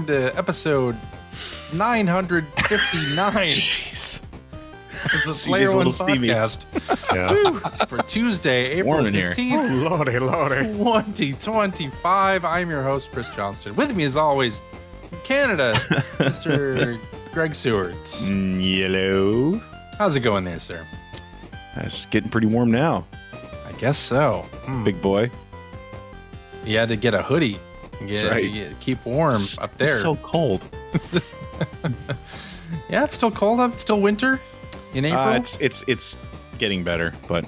welcome to episode 959. Jeez. The Slayer One podcast. Yeah. For Tuesday, April 15th, Lordy. 2025. I'm your host, Chris Johnston. With me, as always, from Canada, Mr. Greg Seward. Yellow. How's it going there, sir? It's getting pretty warm now. I guess so. Big boy. You had to get a hoodie. That's right. Keep warm up there. It's so cold. Yeah, it's still cold. It's still winter in April. It's getting better, but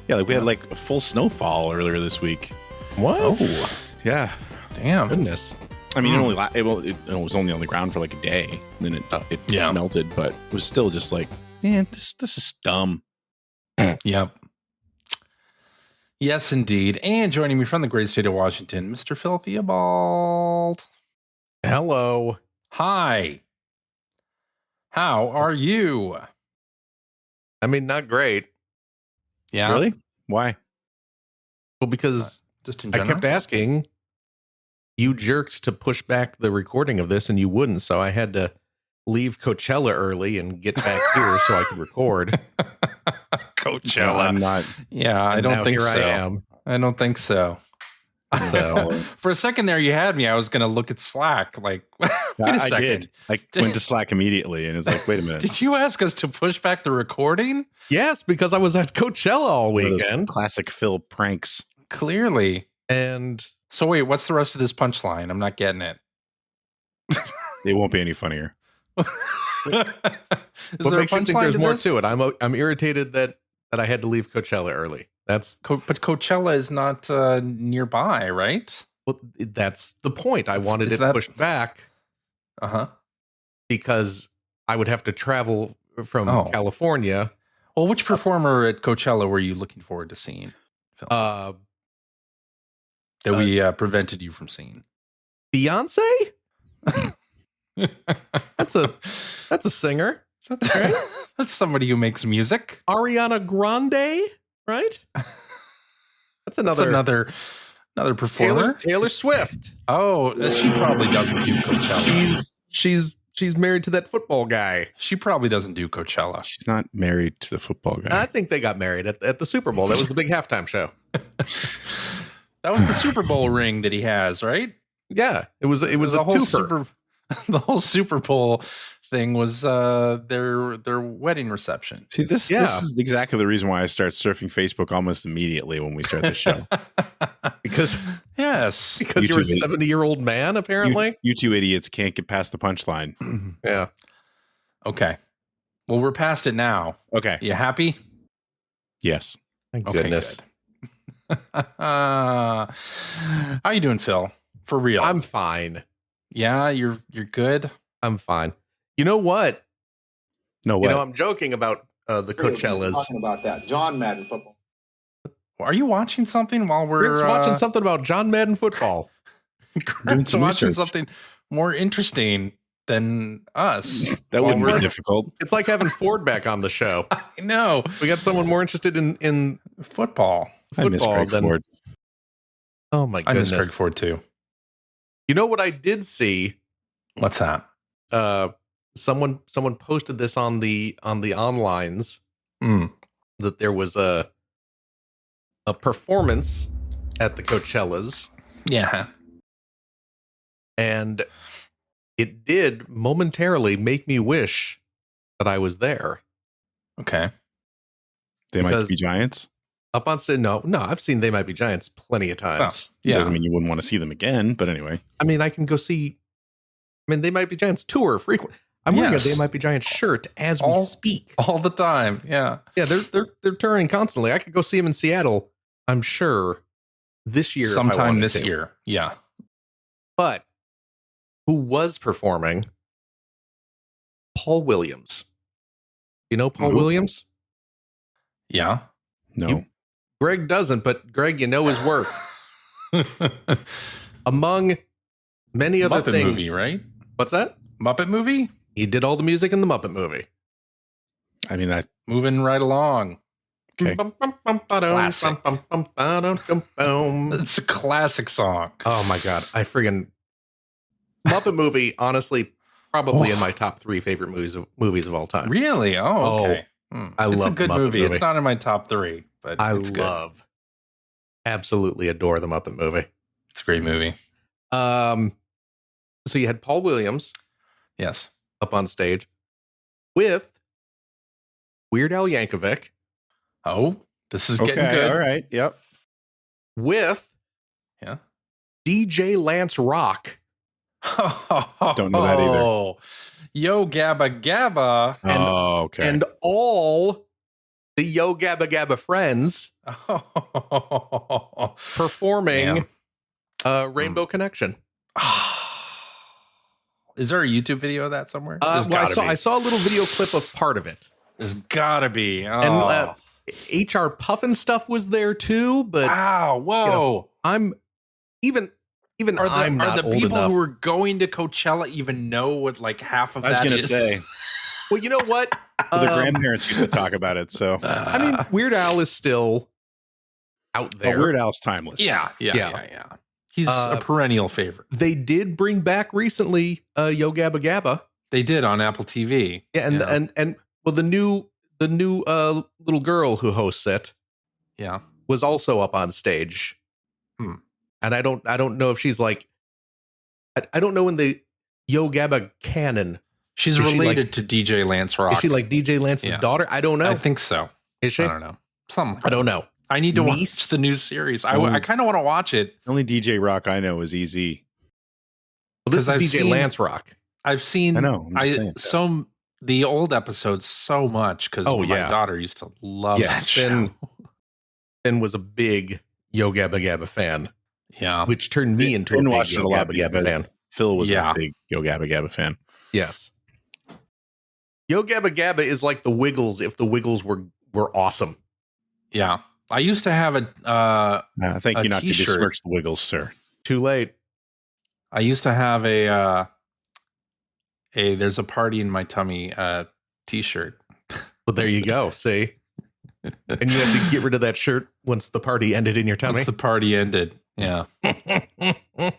yeah, like we had like a full snowfall earlier this week. What? Oh, Yeah. damn. Goodness. I mean, it was only on the ground for like a day, and then it Yeah. melted, but it was still just like, man, this is dumb. Yep. Yes, indeed. And joining me from the great state of Washington, Mr. Phil Theobald. Hello. Hi. How are you? I mean, not great. Yeah. Really? Why? Well, because Just in I general? kept asking you jerks to push back the recording of this, and you wouldn't. So I had to leave Coachella early and get back here so I could record. Coachella. I'm not. Yeah, I And don't now think here so. I am. I don't think so. So For a second there, you had me. I was going to look at Slack. Like, wait a I second. did. I went to Slack immediately, and it's like, wait a minute. Did you ask us to push back the recording? yes, because I was at Coachella all One of those weekend, classic Phil pranks. Clearly. and So wait, what's the rest of this punchline? I'm not getting it. It won't be any funnier. Is what there a makes you think punchline there's to more this? to it? I'm irritated that I had to leave Coachella early. That's But Coachella is not nearby, right? well, that's the point. I wanted is it that- pushed back Uh-huh. because I would have to travel from Oh. California. Well, which performer at Coachella were you looking forward to seeing Uh, that we prevented you from seeing? Beyonce? That's a singer. That's, that's somebody who makes music. Ariana Grande, right? That's That's another another performer. Taylor Swift. Oh, she probably doesn't do Coachella. She's married to that football guy. She probably doesn't do Coachella. She's not married to the football guy. I think they got married at the Super Bowl. That was the big halftime show. That was the Super Bowl ring that he has, right? Yeah, it was a the whole twofer. the whole Super Bowl thing was their wedding reception. See, this is exactly the reason why I start surfing Facebook almost immediately when we start the show. because Yes. you're a YouTube 70-year-old man, apparently. You two idiots can't get past the punchline. Yeah. Okay. Well, we're past it now. Okay. You happy? Yes. Thank Okay, goodness. good. How you doing, Phil? For real? I'm fine. Yeah, you're good. I'm fine. You know what? No way. You know, I'm joking about the Coachellas. Talking about that, John Madden football. Are you watching something while we're Rick's watching something about John Madden football. Greg's some watching research. something more interesting than us. that while wouldn't we're- be difficult. It's like having Ford back on the show. I know. We got someone more interested in Football. I miss football Greg than- Ford. oh my I miss goodness. Greg Ford too. You know what I did see? What's that? Someone posted this on the onlines Mm. that there was a performance at the Coachellas, Yeah. and it did momentarily make me wish that I was there. Okay. They might because- be giants. Up on stage, no, I've seen They Might Be Giants plenty of times. Yeah. Doesn't mean you wouldn't want to see them again, but anyway. I mean, I can go see. I mean, They Might Be Giants tour frequent. I'm wearing a Yes. They Might Be Giants shirt as we All- speak. All the time. Yeah. Yeah, they're touring constantly. I could go see them in Seattle. I'm sure this year, if I Sometime wanted this to. year. Yeah. But who was performing? Paul Williams. You know Paul Who? Williams? Yeah. No. You- Greg doesn't, but Greg, you know his work. Among many other Muppet things, movie, right? What's that? Muppet movie? He did all the music in the Muppet movie. I mean, that. Moving right along. Okay. Classic. Oh It's a classic song. my god, I friggin' Muppet movie, honestly, probably in my top 3 favorite movies of all time. Really? Oh, okay. I it's love a good Muppet movie. movie. It's not in my top 3, but it's good. Absolutely adore the Muppet movie. It's a great movie. So you had Paul Williams, yes, up on stage with Weird Al Yankovic. Oh, this is getting good. All right. Yep. With DJ Lance Rock. Don't know that either. Yo Gabba Gabba. Okay. And all the Yo Gabba Gabba friends performing Rainbow Connection. Is there a YouTube video of that somewhere? I saw a little video clip of part of it. There's gotta be. And HR Puffin stuff was there too, but wow, whoa! I'm even I'm not are the old people enough. who are going to Coachella even know what like half of I was that going to is? say. Well, you know what? The grandparents used to talk about it. So I mean, Weird Al is still out there. Weird Al's timeless. Yeah. He's a perennial favorite. They did bring back recently Yo Gabba Gabba. They did on Apple TV. Yeah, and well, the new little girl who hosts it, was also up on stage. And I don't know if she's like, I don't know in the Yo Gabba canon. She's related to DJ Lance Rock. Is she like DJ Lance's daughter? I don't know. I think so. Is she? I don't know. Something. I don't know. I need to watch the new series. I kind of want to watch it. The only DJ Rock I know is Easy. Well, this is DJ Lance Rock. I've seen. I know. The old episodes so much because my daughter used to love that show. Ben was a big Yo Gabba Gabba fan. Yeah, which turned me into a big Yo Gabba Gabba fan. Phil was a big Yo Gabba Gabba fan. Yes. Yo Gabba Gabba is like the Wiggles if the Wiggles were awesome. Yeah. I used to have I think you not to t-shirt. besmirch the Wiggles, sir. Too late. I used to have a there's a party in my tummy t-shirt. Well, there you go. See? And you have to get rid of that shirt once the party ended in your tummy. Once the party ended. Yeah. It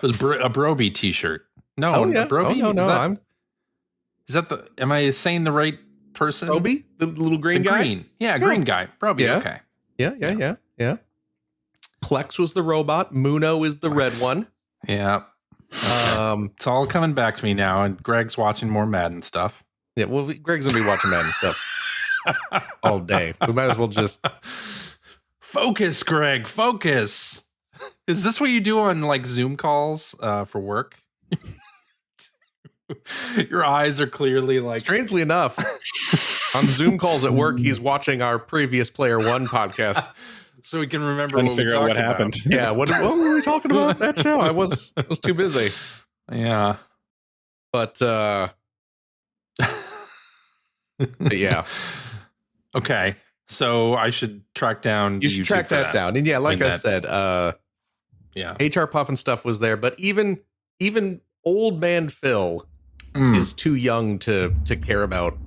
was a Broby t-shirt. No, Broby? No. Is that am I saying the right person? Broby? The little green guy? Green. Yeah, green guy. Broby, okay. Yeah. Plex was the robot. Muno is the red one. Yeah. It's all coming back to me now, and Greg's watching more Madden stuff. Yeah, well, Greg's going to be watching Madden stuff all day. We might as well just... Focus, Greg, focus. Is this what you do on, like, Zoom calls for work? Your eyes are clearly like... Strangely enough, on Zoom calls at work, he's watching our previous Player One podcast. So we can remember and figure out what happened. Yeah, what were we talking about that show? I was too busy. Yeah. But yeah. Okay. So I should track down. You should track that down. And yeah, like I said, HR Puffin stuff was there, but even old man Phil is too young to care about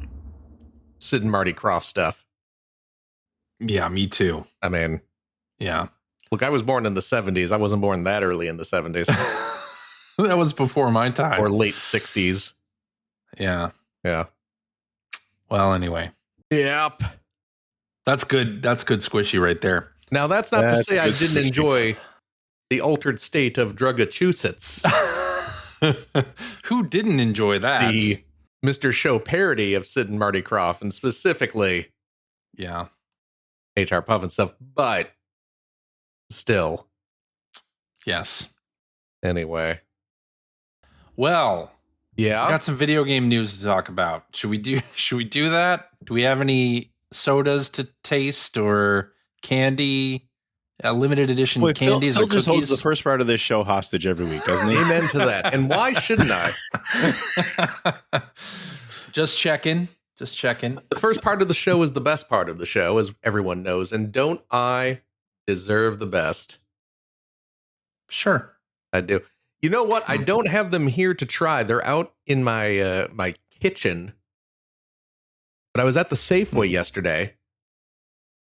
Sid and Marty Krofft stuff. Yeah, me too. I mean, yeah. Look, I was born in the 70s. I wasn't born that early in the 70s. That was before my time. Or late 60s. Yeah. Yeah. Well, anyway. Yep. That's good. That's good squishy right there. Now, that's not to say I didn't enjoy the altered state of Drugachusetts. Who didn't enjoy that? The Mr. Show parody of Sid and Marty Krofft, and specifically HR Puffin stuff, but still. Yes. Anyway. Well, yeah. I got some video game news to talk about. Should we do that? Do we have any sodas to taste or candy? Limited edition candies Phil or cookies? just holds the first part of this show hostage every week, doesn't he? Amen to that. And why shouldn't I? Just checking. The first part of the show is the best part of the show, as everyone knows. And don't I deserve the best? Sure. I do. You know what? I don't have them here to try. They're out in my my kitchen. But I was at the Safeway yesterday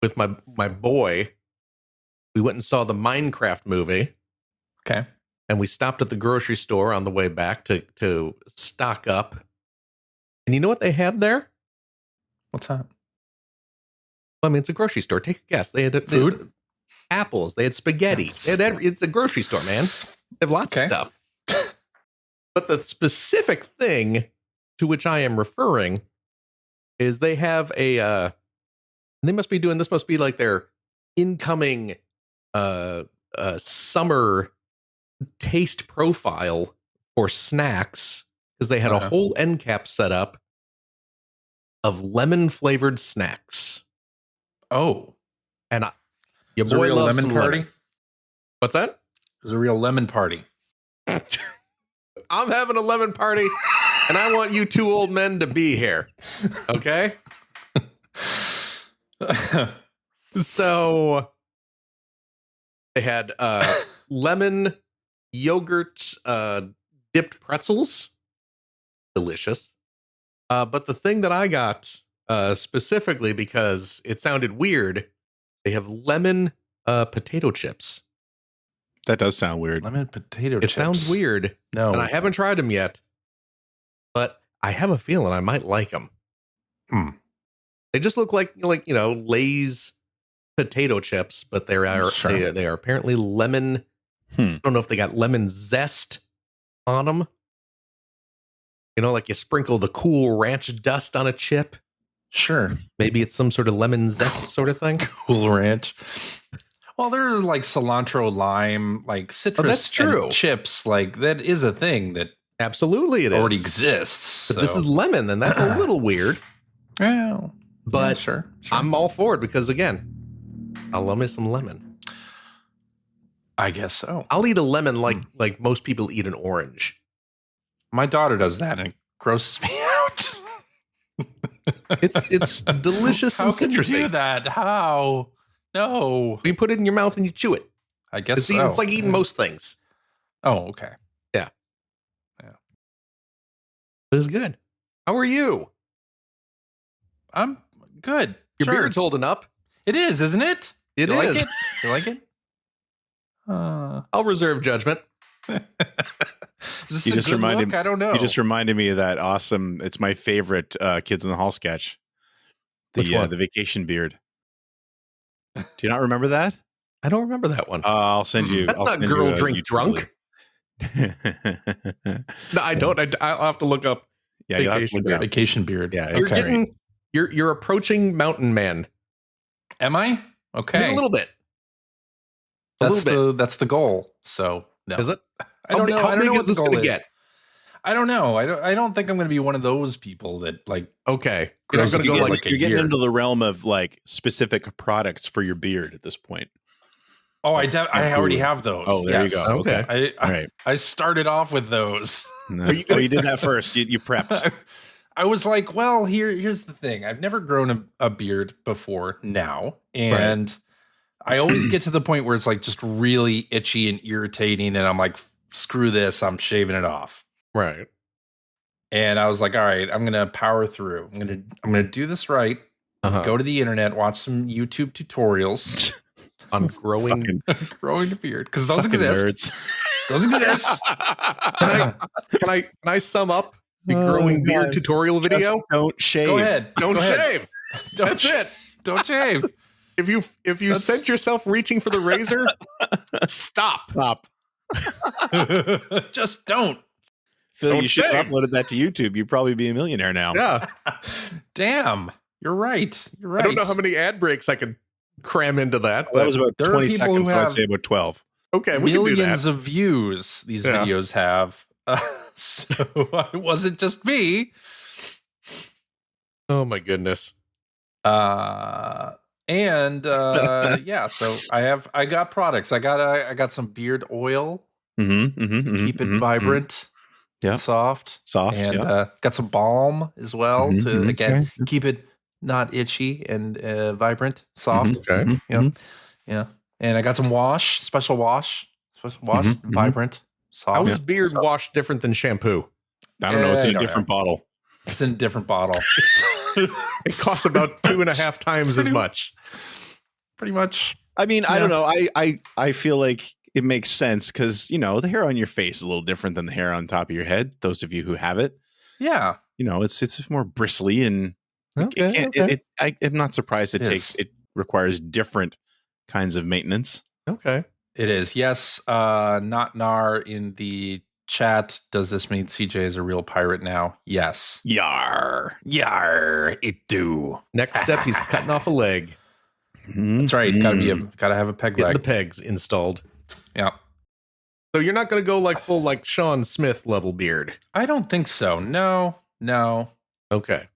with my boy. We went and saw the Minecraft movie. Okay. and we stopped at the grocery store on the way back to stock up. And you know what they had there? What's that? I mean, it's a grocery store. Take a guess. They had Food, apples. They had spaghetti. It's a grocery store, man. They have lots of stuff. But the specific thing to which I am referring is they have a. They must be doing this. Must be like their incoming summer taste profile for snacks, because they had a whole end cap set up of lemon flavored snacks. Oh, and your boy a real loves lemon party. Lemon. What's that? It was a real lemon party. I'm having a lemon party, and I want you two old men to be here. Okay. So they had lemon yogurt dipped pretzels. Delicious. But the thing that I got specifically because it sounded weird, they have lemon potato chips. That does sound weird. Lemon potato chips. It sounds weird. No. And I haven't tried them yet, but I have a feeling I might like them. They just look like Lay's potato chips, but they are apparently lemon. I don't know if they got lemon zest on them. You know, like you sprinkle the Cool Ranch dust on a chip. Sure. Maybe it's some sort of lemon zest sort of thing. Cool Ranch. Well, there are like cilantro, lime, like citrus that's true. And chips. Like that is a thing that absolutely it already exists. But this is lemon, and that's a little weird. Well, but sure. I'm all for it because, again, I love me some lemon. I guess so. I'll eat a lemon like most people eat an orange. My daughter does that, and it grosses me out. It's delicious. How and can citrusy. you do that? How? No. You put it in your mouth and you chew it. I guess so. It's like eating most things. Oh, okay. Yeah. But it's good. How are you? I'm good. Your beard's holding up. It is, isn't it? It is. Like it? You like it? I'll reserve judgment. Is this a good look? I don't know. You just reminded me of that awesome. It's my favorite Kids in the Hall sketch. The vacation beard. Do you not remember that? I don't remember that one. I'll send you. That's not Girl Drink Drunk. No, I don't. I'll have to look up. Yeah, you have to look it up. Vacation beard. Yeah, you're approaching Mountain Man. Am I? Okay, a little bit. That's the goal. So no, is it? I don't know. How big is this going to get? I don't know. I don't think I'm going to be one of those people that like. Okay, you're not going to go like you're getting into the realm of like specific products for your beard at this point. Oh, I already have those. Oh, there you go. Okay, I started off with those. No. You did that first. You prepped. I was like, well, here's the thing. I've never grown a beard before now, and I always get to the point where it's like just really itchy and irritating, and I'm like, screw this, I'm shaving it off. Right. And I was like, all right, I'm gonna power through. I'm gonna do this right. Go to the internet, watch some YouTube tutorials on growing a beard, because those exist. Nerds. Those exist. Can I sum up the growing beard tutorial video? Just don't shave. Go ahead. Don't shave. That's it. Don't shave. If you sense yourself reaching for the razor, stop. Just don't. Phil, you should have uploaded that to YouTube. You'd probably be a millionaire now. Yeah. Damn. You're right. I don't know how many ad breaks I could cram into that. Well, that was about 20 seconds. So I'd say about 12. Okay, we can do that. Millions of views these videos have. So it wasn't just me. Oh my goodness. So I got products. I got some beard oil. Keep it vibrant. Yeah. And soft. And got some balm as well to keep it not itchy and vibrant, soft. Okay. Yeah. And I got some special wash, vibrant, soft. How is beard wash different than shampoo? I don't know. It's in a different bottle. It's in a different bottle. It costs about 2.5 times as much. Pretty much. I mean, I don't know. I feel like it makes sense because the hair on your face is a little different than the hair on top of your head. Those of you who have it, yeah, it's more bristly and I'm not surprised it requires different kinds of maintenance. Okay, it is. Yes, not Nar in the chat. Does this mean CJ is a real pirate now? Yes. Yar, it do. Next step, he's cutting off a leg. That's right. Gotta have a peg Getting leg. the pegs installed. Yeah. So you're not going to go like full like Sean Smith level beard. I don't think so. No. Okay.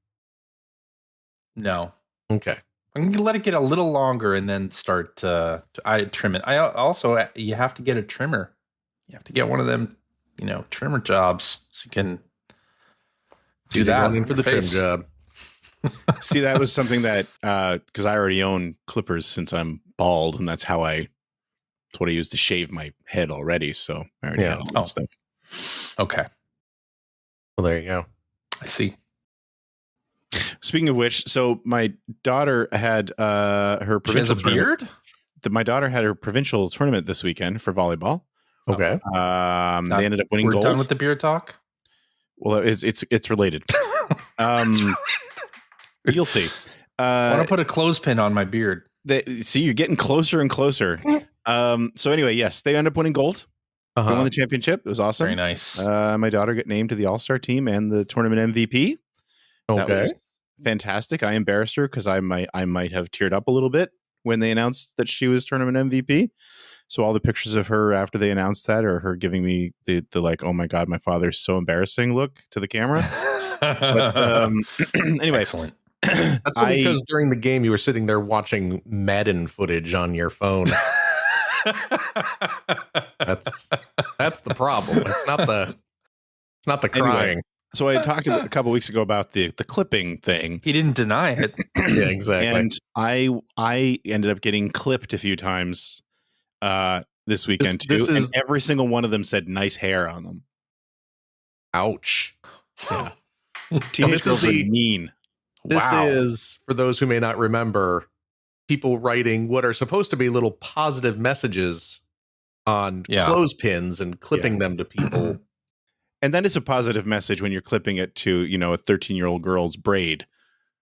No. Okay. I'm gonna let it get a little longer and then start to trim it. I also you have to get a trimmer. You have to get one of them, trimmer jobs so you can do that. In for the trim job. See, that was something that because I already own clippers since I'm bald, and that's what I use to shave my head already. So I already have all that stuff. Okay. Well, there you go. I see. Speaking of which, so my daughter had her provincial beard. My daughter had her provincial tournament this weekend for volleyball. Okay. They ended up winning gold. We're done with the beard talk. Well, it's related. You'll see. I want to put a clothespin on my beard. See, you're getting closer and closer. So anyway, yes, they end up winning gold. They won the championship. It was awesome. Very nice. My daughter got named to the All-Star team and the tournament MVP. Okay. That was fantastic. I embarrassed her because I might have teared up a little bit when they announced that she was tournament MVP. So all the pictures of her after they announced that are her giving me the like, oh my God, my father's so embarrassing look to the camera. But anyway. Excellent. That's because during the game you were sitting there watching Madden footage on your phone. That's the problem. It's not the crying. Anyway, so I talked a couple weeks ago about the clipping thing. He didn't deny it. Yeah, exactly. And I ended up getting clipped a few times this weekend too. And every single one of them said nice hair on them. Ouch. Yeah. Teenage girls are mean. This is, for those who may not remember, people writing what are supposed to be little positive messages on clothespins and clipping them to people. And that is a positive message when you're clipping it to, a 13-year-old girl's braid.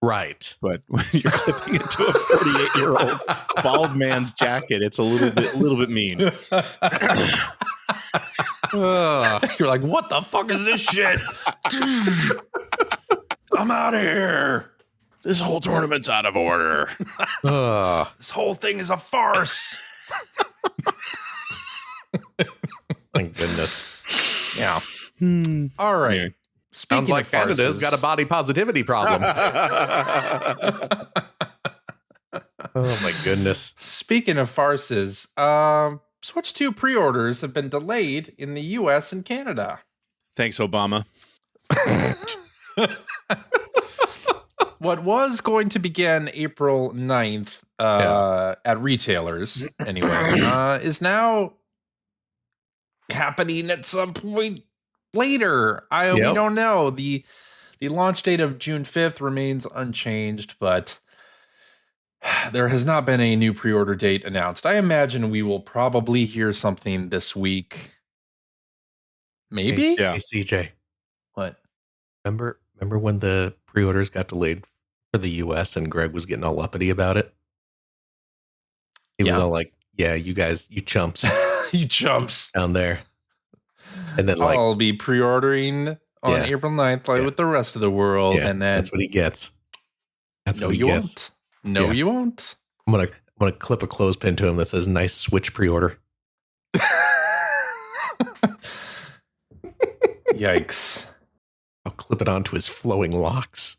Right. But when you're clipping it to a 48-year-old bald man's jacket, it's a little bit mean. You're like, what the fuck is this shit? I'm out of here. This whole tournament's out of order. This whole thing is a farce. Thank goodness. Yeah. All right. Anyway. Sounds like Canada's got a body positivity problem. Oh my goodness. Speaking of farces, Switch 2 pre-orders have been delayed in the US and Canada. Thanks, Obama. What was going to begin April 9th at retailers, anyway, is now happening at some point later. We don't know. The launch date of June 5th remains unchanged, but there has not been a new pre-order date announced. I imagine we will probably hear something this week. Maybe? Hey, CJ. What? Remember when the pre-orders got delayed for the US and Greg was getting all uppity about it? He was all like, yeah, you guys, you chumps. You chumps. Down there. And then I'll be pre-ordering on April 9th with the rest of the world. Yeah, and then that's what he gets. That's what he gets. No, you won't. I'm gonna clip a clothespin to him that says nice Switch pre-order. Yikes. I'll clip it onto his flowing locks.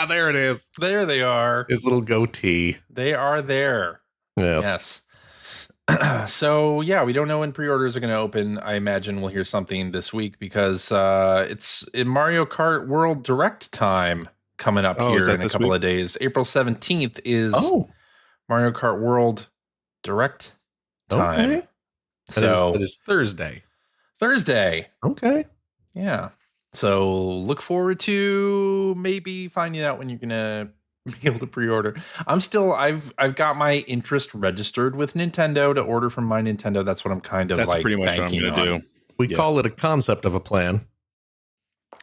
There it is. There they are. His little goatee. They are there. Yes. So, we don't know when pre-orders are going to open. I imagine we'll hear something this week because it's in Mario Kart World Direct time coming up here in a couple of days. April 17th is Mario Kart World Direct time. Okay. That is Thursday. Okay. Yeah. So look forward to maybe finding out when you're going to be able to pre-order. I've got my interest registered with Nintendo to order from my Nintendo. That's what I'm kind of That's like pretty much what I'm going to do. We call it a concept of a plan.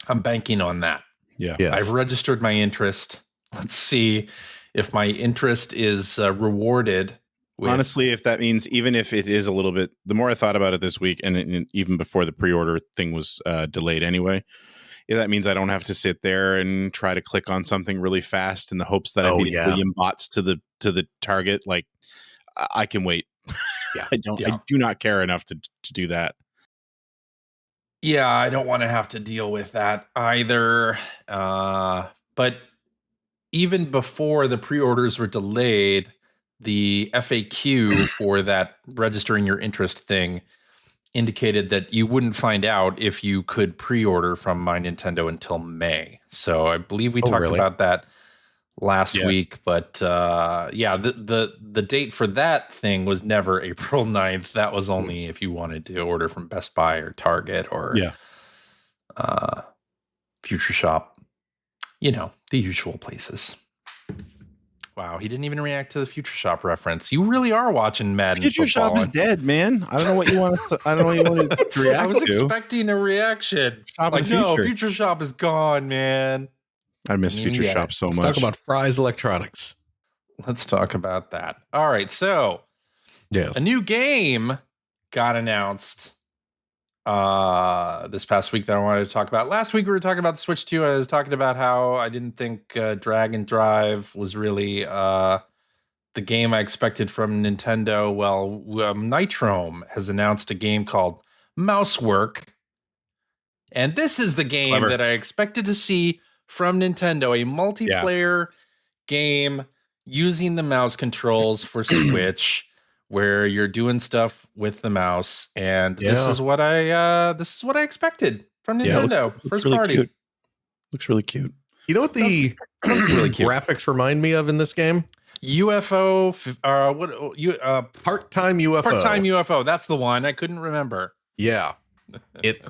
I'm banking on that. Yeah. Yes. I've registered my interest. Let's see if my interest is rewarded. Honestly, if that means, even if it is a little bit, the more I thought about it this week, and even before the pre-order thing was delayed anyway, if that means I don't have to sit there and try to click on something really fast in the hopes that I beat William bots to the target, like I can wait. Yeah. I do not care enough to do that. Yeah, I don't want to have to deal with that either. But even before the pre-orders were delayed, the FAQ for that registering your interest thing indicated that you wouldn't find out if you could pre-order from my Nintendo until May. So I believe we talked about that last week, but the date for that thing was never April 9th. That was only if you wanted to order from Best Buy or Target or Future Shop. You know, the usual places. Wow, he didn't even react to the Future Shop reference. You really are watching Madden Future Shop is dead, man. I don't know what you want to. I don't know what you want to react to. I was expecting a reaction. Future Shop is gone, man. I miss Future Shop so much. Let's talk about Fry's Electronics. Let's talk about that. All right, so a new game got announced this past week that I wanted to talk about. Last week we were talking about the Switch 2. I was talking about how I didn't think Drag and Drive was really the game I expected from Nintendo. Well, Nitrome has announced a game called Mousework, and this is the game that I expected to see from Nintendo, a multiplayer game using the mouse controls for Switch, where you're doing stuff with the mouse, and this is what I expected from Nintendo. First really party. Cute. Looks really cute. You know what the really cute graphics remind me of in this game? UFO. Part-time UFO. Part-time UFO. That's the one. I couldn't remember. Yeah. It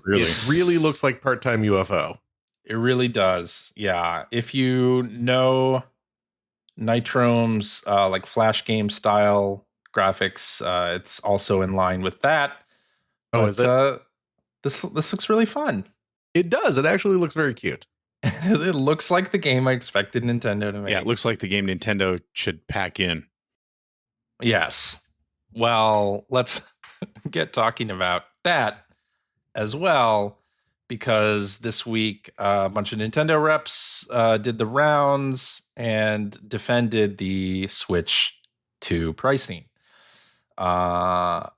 really looks like part-time UFO. It really does. Yeah. If you know Nitrome's like flash game style graphics, it's also in line with that. Is it? This looks really fun. It does. It actually looks very cute. It looks like the game I expected Nintendo to make. Yeah, it looks like the game Nintendo should pack in. Yes. Well, let's get talking about that as well, because this week a bunch of Nintendo reps did the rounds and defended the Switch 2 pricing. Not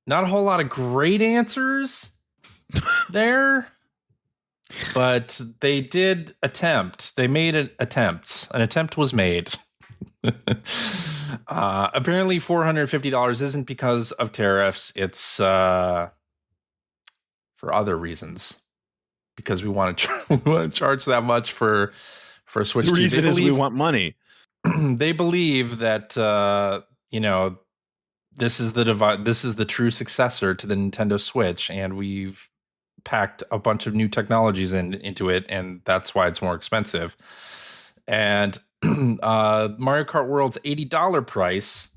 a whole lot of great answers there, but they did attempt. They made an attempt. An attempt was made. Apparently $450 isn't because of tariffs. It's for other reasons, because we want to charge that much for Switch 2. The reason is we want money. They believe that this is the true successor to the Nintendo Switch, and we've packed a bunch of new technologies into it, and that's why it's more expensive. And Mario Kart World's $80 price,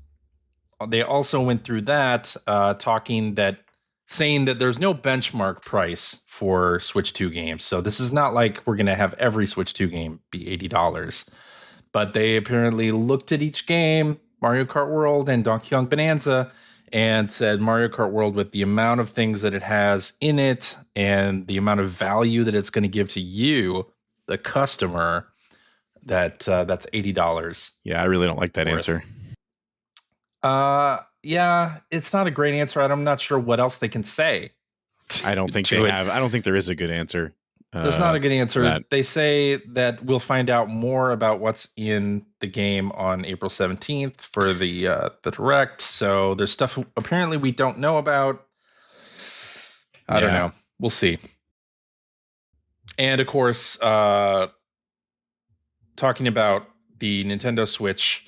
they also went through that, saying that there's no benchmark price for Switch 2 games. So this is not like we're going to have every Switch 2 game be $80. But they apparently looked at each game, Mario Kart World and Donkey Kong Bonanza, and said Mario Kart World, with the amount of things that it has in it and the amount of value that it's going to give to you, the customer, that's $80. Yeah, I really don't like that answer. Yeah, it's not a great answer. I'm not sure what else they can say. I don't think they have. I don't think there is a good answer. There's not a good answer. They say that we'll find out more about what's in the game on April 17th for the Direct. So there's stuff apparently we don't know about. I don't know. We'll see. And of course, talking about the Nintendo Switch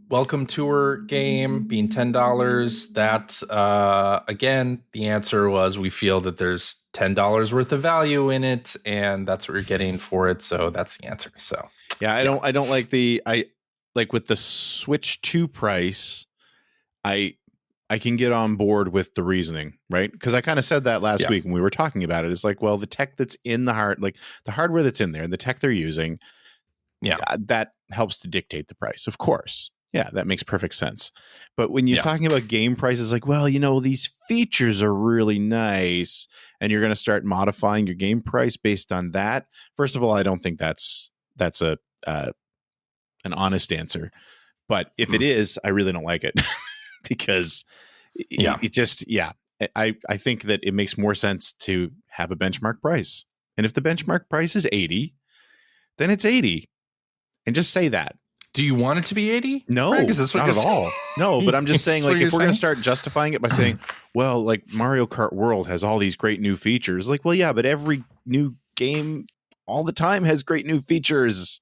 Welcome Tour game being $10. That again, the answer was we feel that there's $10 worth of value in it, and that's what you're getting for it. So that's the answer. So yeah, I don't like with the Switch 2 price. I can get on board with the reasoning, right? Because I kind of said that last week when we were talking about it. It's like, well, the tech that's in the hardware that's in there, the tech they're using, that helps to dictate the price, of course. Yeah, that makes perfect sense. But when you're talking about game prices, like, well, these features are really nice, and you're going to start modifying your game price based on that. First of all, I don't think that's an honest answer. But if it is, I really don't like it because it just, I think that it makes more sense to have a benchmark price. And if the benchmark price is 80, then it's 80. And just say that. Do you want it to be 80? No, Frank, is this what not at all. No, but I'm just saying, like, if we're going to start justifying it by saying, well, like Mario Kart World has all these great new features. Like, well, yeah, but every new game all the time has great new features.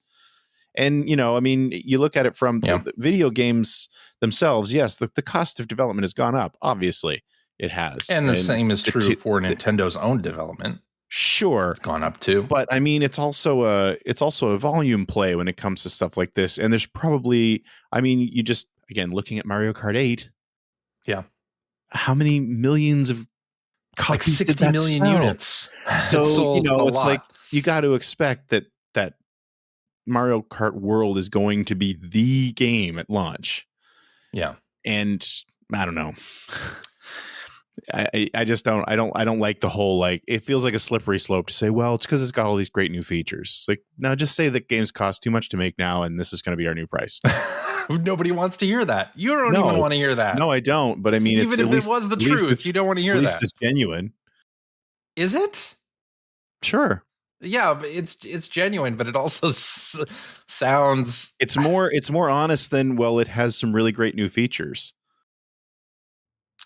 And, I mean, you look at it from the video games themselves. Yes, the cost of development has gone up. Obviously, it has. And the same is true for Nintendo's own development. Sure, it's gone up too. But I mean, it's also a volume play when it comes to stuff like this. And there's probably, I mean, you just, again, looking at Mario Kart 8. Yeah. How many millions of copies? Like 60 million units. So, it's like you got to expect that Mario Kart World is going to be the game at launch. Yeah. And I don't know. I just don't like the whole, like, it feels like a slippery slope to say, well, it's because it's got all these great new features. Like, no, just say that games cost too much to make now, and this is going to be our new price. Nobody wants to hear that. You don't even want to hear that. No, I don't. But I mean, even if it was the truth, you don't want to hear that. At least it's genuine. Is it? Sure. Yeah, but it's genuine, but it also sounds. It's more honest than, well, it has some really great new features.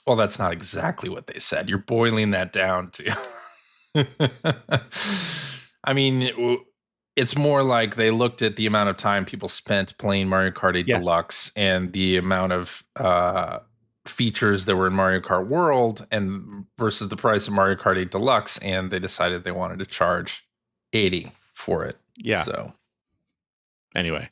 Well, that's not exactly what they said. You're boiling that down to. I mean, it's more like they looked at the amount of time people spent playing Mario Kart 8 Deluxe and the amount of features that were in Mario Kart World and versus the price of Mario Kart 8 Deluxe, and they decided they wanted to charge $80 for it. Yeah. So anyway,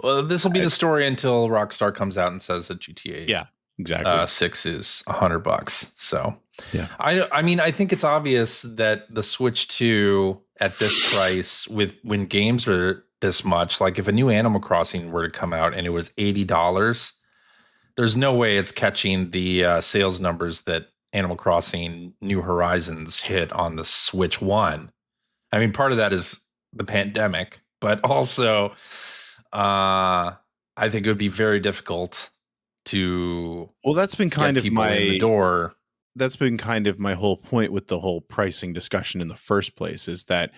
well, this will be the story until Rockstar comes out and says that GTA. Yeah. Exactly. 6 is $100. So yeah, I mean, I think it's obvious that the Switch 2 at this price, when games are this much, like if a new Animal Crossing were to come out and it was $80, there's no way it's catching the sales numbers that Animal Crossing New Horizons hit on the Switch 1. I mean, part of that is the pandemic, but also I think it would be very difficult to that's been kind of my in the door. That's been kind of my whole point with the whole pricing discussion in the first place, is that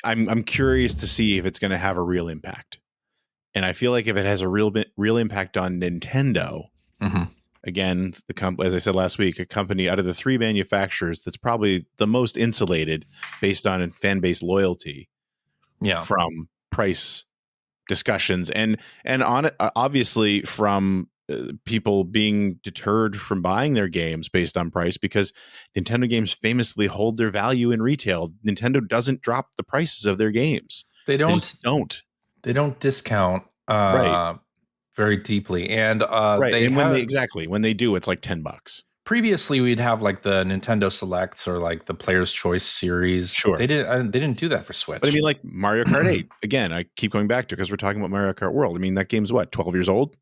I'm curious to see if it's going to have a real impact. And I feel like if it has a real impact on Nintendo, again, as I said last week, a company out of the three manufacturers that's probably the most insulated based on fan base loyalty from price discussions and on it, obviously from people being deterred from buying their games based on price, because Nintendo games famously hold their value in retail. Nintendo doesn't drop the prices of their games. They don't discount very deeply, and when they do, it's like $10. Previously, we'd have like the Nintendo Selects or like the Player's Choice series. Sure, they didn't do that for Switch. But I mean, like Mario Kart 8. Again, I keep going back to, because we're talking about Mario Kart World. I mean, that game's what, 12 years old?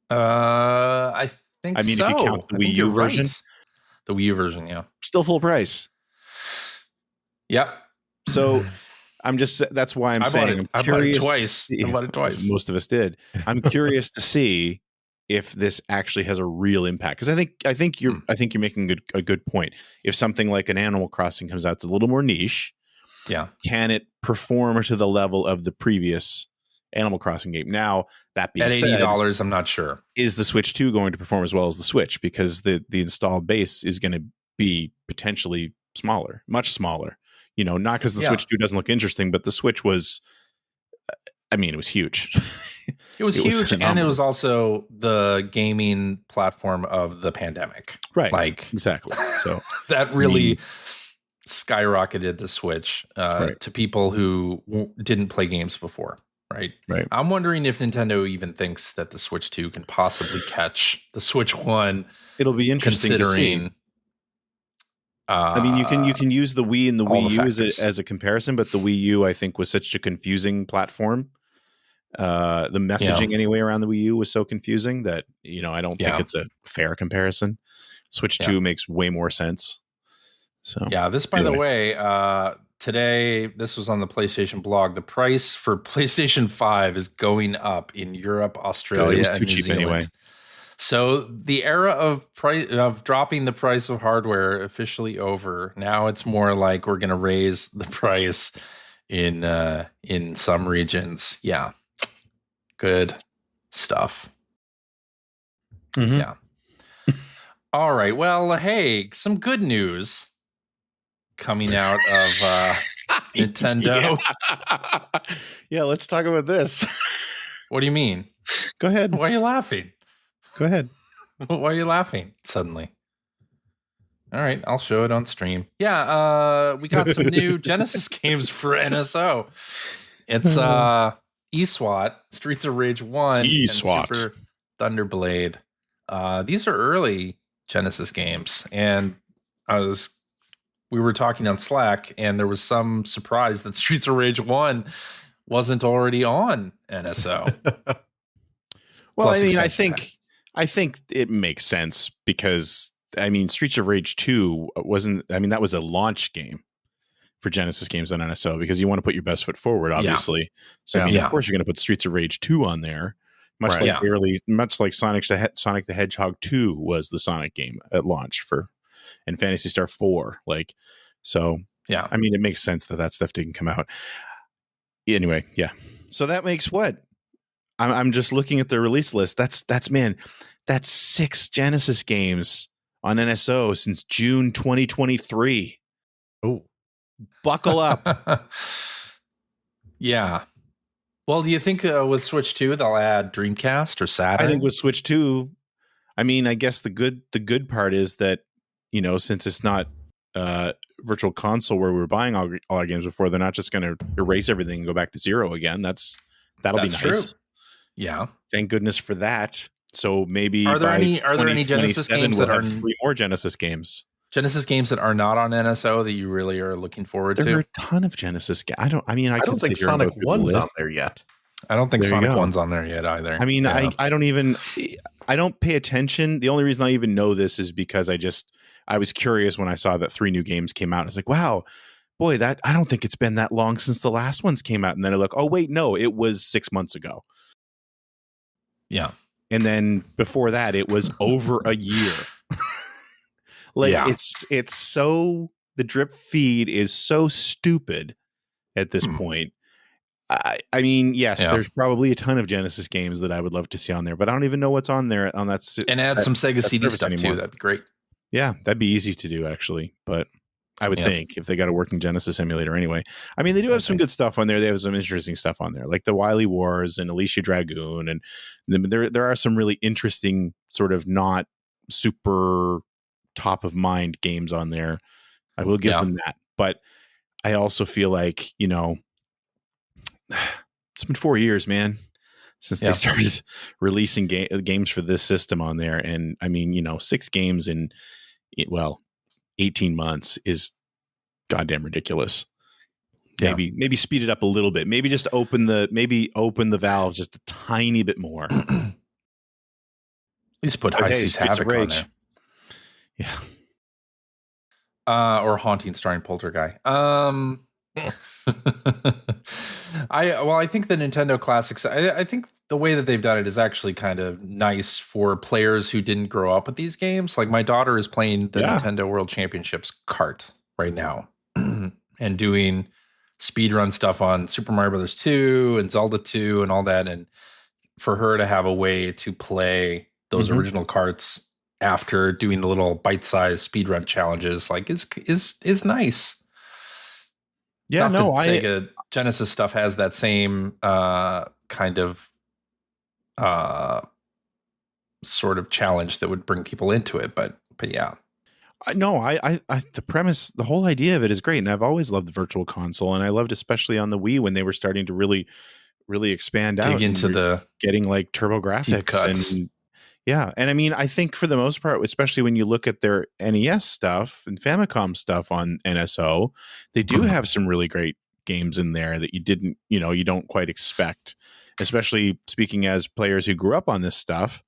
I think. I mean, if you count the Wii U version, the Wii U version, yeah, still full price. Yep. So that's why I'm saying I'm curious. I bought it twice. Most of us did. I'm curious to see if this actually has a real impact, because I think you're making a good point. If something like an Animal Crossing comes out, it's a little more niche. Yeah, can it perform to the level of the previous Animal Crossing game? Now, that being said, at $80, I'm not sure. Is the Switch 2 going to perform as well as the Switch? Because the installed base is going to be potentially smaller, much smaller. Not because the Switch 2 doesn't look interesting, but the Switch was I mean, it was huge. It was huge, and it was also the gaming platform of the pandemic. Right. Like, exactly. So that really skyrocketed the Switch to people who didn't play games before. Right. I'm wondering if Nintendo even thinks that the Switch 2 can possibly catch the Switch 1. It'll be interesting to see. I mean, you can use the Wii and the Wii U as a comparison, but the Wii U, I think, was such a confusing platform. The messaging anyway around the Wii U was so confusing that, I don't think it's a fair comparison. Switch 2 makes way more sense. So this, by the way, today, this was on the PlayStation blog. The price for PlayStation 5 is going up in Europe, Australia, and New Zealand. Anyway. So the era of dropping the price of hardware officially over. Now it's more like we're going to raise the price in some regions. Yeah. Good stuff. Mm-hmm. Yeah. All right. Well, hey, some good news coming out of Nintendo. Yeah, let's talk about this. What do you mean? Go ahead. Why are you laughing? Go ahead. Why are you laughing suddenly? All right, I'll show it on stream. Yeah, we got some new Genesis games for NSO. It's eSWAT, Streets of Rage 1, eSWAT, and Super Thunderblade. These are early Genesis games, and we were talking on Slack, and there was some surprise that Streets of Rage 1 wasn't already on NSO. Well, I mean, I think it makes sense because, I mean, Streets of Rage 2 that was a launch game for Genesis games on NSO because you want to put your best foot forward, obviously. Yeah. So, of course, you're going to put Streets of Rage 2 on there. Much like Sonic the Hedgehog 2 was the Sonic game at launch and Phantasy Star 4. I mean, it makes sense that stuff didn't come out. Anyway, yeah. So that makes what? I'm just looking at the release list. That's 6 Genesis games on NSO since June 2023. Oh, buckle up. Yeah. Well, do you think with Switch 2 they'll add Dreamcast or Saturn? I think with Switch 2, I mean, I guess the good part is that, since it's not Virtual Console where we were buying all our games before, they're not just going to erase everything and go back to zero again. That'll be nice. True. Yeah. Thank goodness for that. So maybe are there any Genesis games that are 3 more Genesis games? Genesis games that are not on NSO that you really are looking forward to? There are a ton of Genesis games. I don't think Sonic 1's on there yet. I don't think Sonic 1's on there yet either. I mean, I don't pay attention. The only reason I even know this is because I was curious when I saw that 3 new games came out. It's like, wow, boy, I don't think it's been that long since the last ones came out. And then I look, oh wait, no, it was 6 months ago. Yeah. And then before that, it was over a year. It's so, the drip feed is so stupid at this point. I mean, yes, there's probably a ton of Genesis games that I would love to see on there, but I don't even know what's on there on that. And add some Sega CD stuff anymore. Too. That'd be great. Yeah, that'd be easy to do actually, but I would think if they got a working Genesis emulator anyway. I mean, they do have some good stuff on there. They have some interesting stuff on there, like the Wily Wars and Alicia Dragoon, and there are some really interesting sort of not super top of mind games on there. I will give them that, but I also feel like it's been 4 years, man, since they started releasing games for this system on there, and I mean, 6 games in 18 months is goddamn ridiculous. Maybe speed it up a little bit. Maybe just open the valve just a tiny bit more. At least put High Seas Havoc on there. Yeah. Or Haunting starring Poltergeist. I think the Nintendo Classics, I think the way that they've done it is actually kind of nice for players who didn't grow up with these games. Like my daughter is playing the Nintendo World Championships kart right now and doing speedrun stuff on Super Mario Brothers 2 and Zelda 2 and all that. And for her to have a way to play those original karts after doing the little bite-sized speedrun challenges, like is nice. Yeah, Not that Sega Genesis stuff has that same kind of sort of challenge that would bring people into it, but yeah. The premise, the whole idea of it is great, and I've always loved the Virtual Console, and I loved especially on the Wii when they were starting to really expand out, dig into the getting like turbo graphics and yeah. And I mean, I think for the most part, especially when you look at their NES stuff and Famicom stuff on NSO, they do have some really great games in there that you don't quite expect, especially speaking as players who grew up on this stuff.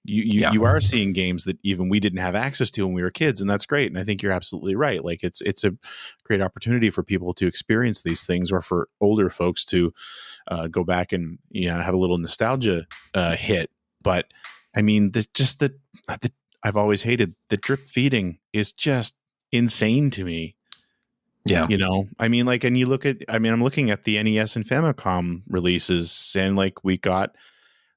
You are seeing games that even we didn't have access to when we were kids, and that's great. And I think you're absolutely right. Like it's a great opportunity for people to experience these things, or for older folks to go back and have a little nostalgia hit. But I mean, I've always hated the drip feeding is just insane to me. Yeah, I mean, like, and you look at, I'm looking at the NES and Famicom releases, and like we got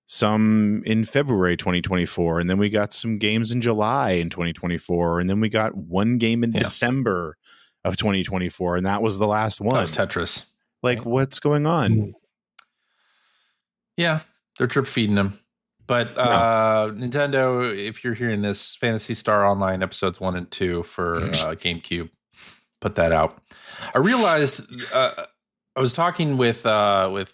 some in February 2024, and then we got some games in July in 2024, and then we got one game in December of 2024, and that was the last one. That was Tetris. Like, right? What's going on? Yeah, they're drip feeding them. But Nintendo, if you're hearing this, Phantasy Star Online episodes 1 and 2 for GameCube, put that out. I realized I was talking with Helvita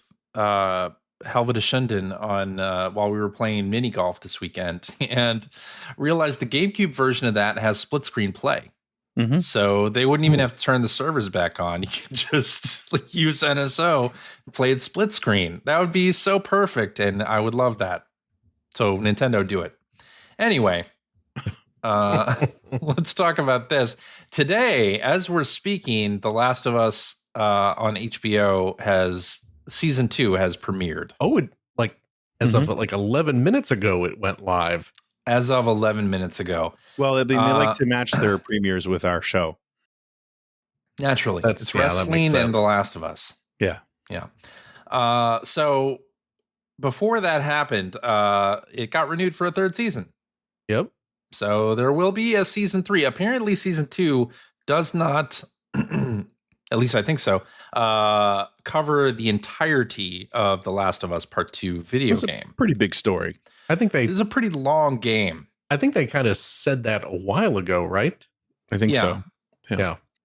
Shunden on while we were playing mini golf this weekend, and realized the GameCube version of that has split screen play. Mm-hmm. So they wouldn't even have to turn the servers back on. You could just use NSO and play it split screen. That would be so perfect, and I would love that. So Nintendo, do it. Anyway, let's talk about this. Today, as we're speaking, The Last of Us on HBO season 2 has premiered. Oh, as of 11 minutes ago, it went live. As of 11 minutes ago. Well, they like to match their premieres with our show. Naturally. It's wrestling and The Last of Us. Yeah. Yeah. So before that happened, it got renewed for a 3rd season. Yep. So there will be a season 3. Apparently season 2 does not, at least I think so, cover the entirety of The Last of Us Part 2 video game. Pretty big story. I think it's a pretty long game. I think they kind of said that a while ago, right? I think so.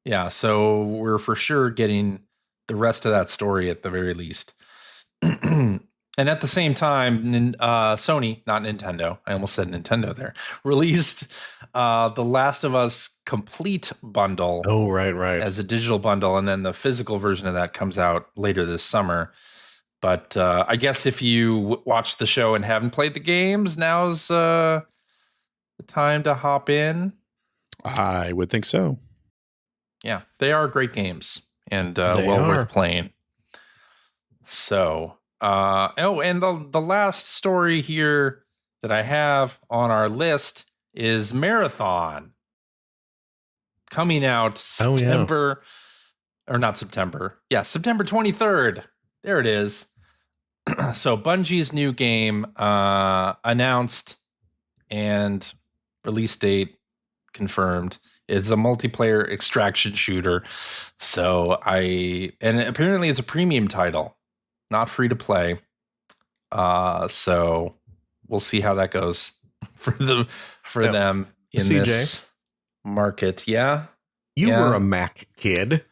Yeah. So we're for sure getting the rest of that story at the very least. And at the same time, Sony, not Nintendo, I almost said Nintendo there, released The Last of Us Complete bundle. Oh, right. As a digital bundle. And then the physical version of that comes out later this summer. But I guess if you watch the show and haven't played the games, now's the time to hop in. I would think so. Yeah, they are great games and worth playing. So, and the last story here that I have on our list is Marathon. Coming out September 23rd. There it is. So Bungie's new game announced and release date confirmed. It's a multiplayer extraction shooter. So and apparently it's a premium title, not free to play. So we'll see how that goes for them in CJ, this market. Yeah. You were a Mac kid.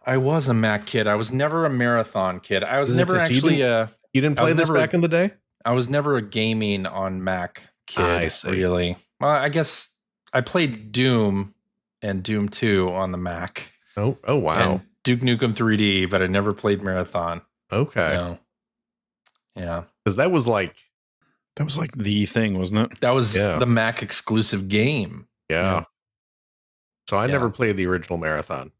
I was a Mac kid. I was never a Marathon kid. I was never actually you didn't play this back in the day? I was never a gaming on Mac kid, really. Well, I guess I played Doom and Doom 2 on the Mac. Oh wow. And Duke Nukem 3D, but I never played Marathon. Okay. Yeah. Because that was like the thing, wasn't it? That was the Mac exclusive game. Yeah. So I never played the original Marathon.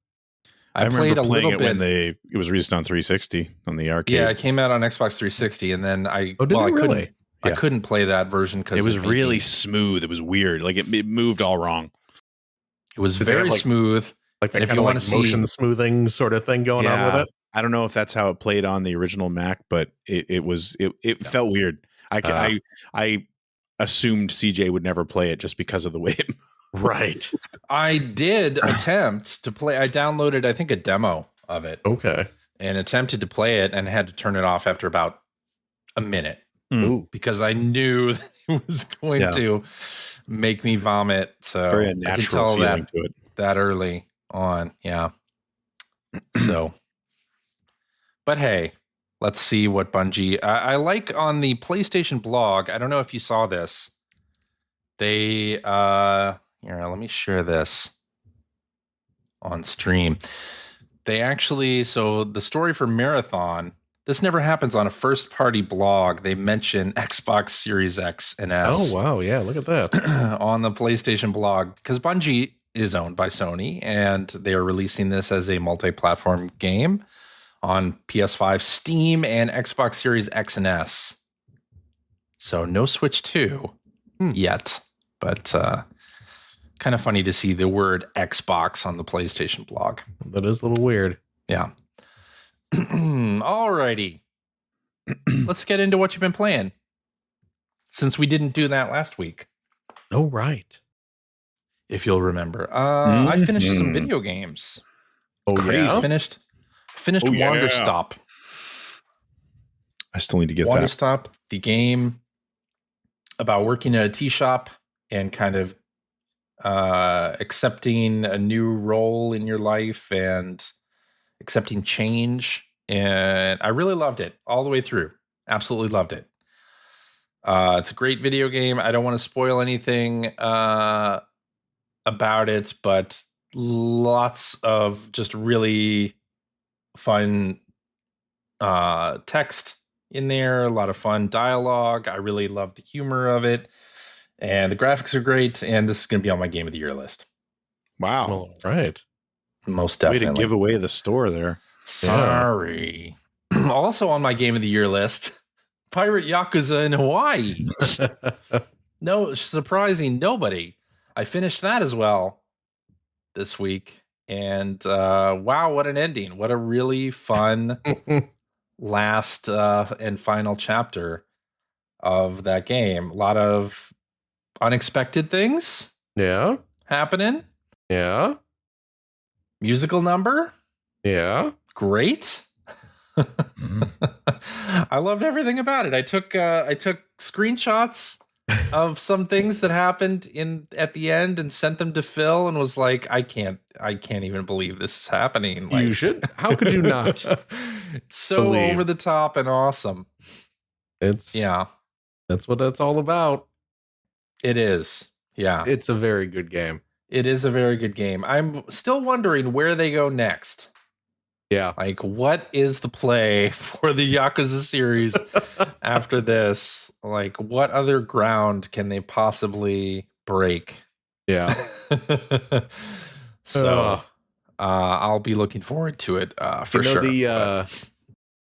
I played a little bit when it was released on 360 on the arcade. Yeah, it came out on Xbox 360, and then I couldn't play that version because it was really smooth. It was weird. Like it moved all wrong. It was very smooth. Like that kind of motion smoothing sort of thing going on with it. I don't know if that's how it played on the original Mac, but it felt weird. I assumed CJ would never play it just because of the way Right. I did attempt to play. I downloaded, I think, a demo of it. Okay. And attempted to play it and had to turn it off after about a minute. Ooh. Because I knew that it was going to make me vomit. So very I could unnatural tell feeling to it. that early on. Yeah. So, but hey, let's see what Bungie. I like on the PlayStation blog. I don't know if you saw this. They, here, let me share this on stream. They actually, so the story for Marathon, this never happens on a first party blog. They mention Xbox Series X and S. Oh, wow. Yeah, look at that. On the PlayStation blog, because Bungie is owned by Sony and they are releasing this as a multi-platform game on PS5, Steam, and Xbox Series X and S. So no Switch 2 yet, but kind of funny to see the word Xbox on the PlayStation blog. That is a little weird. Yeah. Alrighty. Let's get into what you've been playing, since we didn't do that last week. Oh, right. If you'll remember. I finished some video games. Oh, Crazy. yeah? Finished Wander Stop. I still need to get Wander that. Stop, the game about working at a tea shop and kind of accepting a new role in your life and accepting change. And I really loved it all the way through. Absolutely loved it. It's a great video game. I don't want to spoil anything about it, but lots of just really fun text in there, a lot of fun dialogue. I really love the humor of it, and the graphics are great, and this is going to be on my Game of the Year list. Wow. All right. Most Way definitely. to give away the store there. Sorry. Also on my Game of the Year list, Pirate Yakuza in Hawaii. No, surprising nobody. I finished that as well this week. And wow, what an ending. What a really fun last and final chapter of that game. A lot of unexpected things happening. Yeah. Musical number. Yeah. Great. I loved everything about it. I took screenshots of some things that happened at the end and sent them to Phil and was like, I can't even believe this is happening. Like, You should. How could you not? It's so believe. over the top and awesome. That's what that's all about. It is. Yeah. It's a very good game. It is a very good game. I'm still wondering where they go next. Yeah. Like, what is the play for the Yakuza series after this? Like, what other ground can they possibly break? Yeah. So, I'll be looking forward to it for sure. The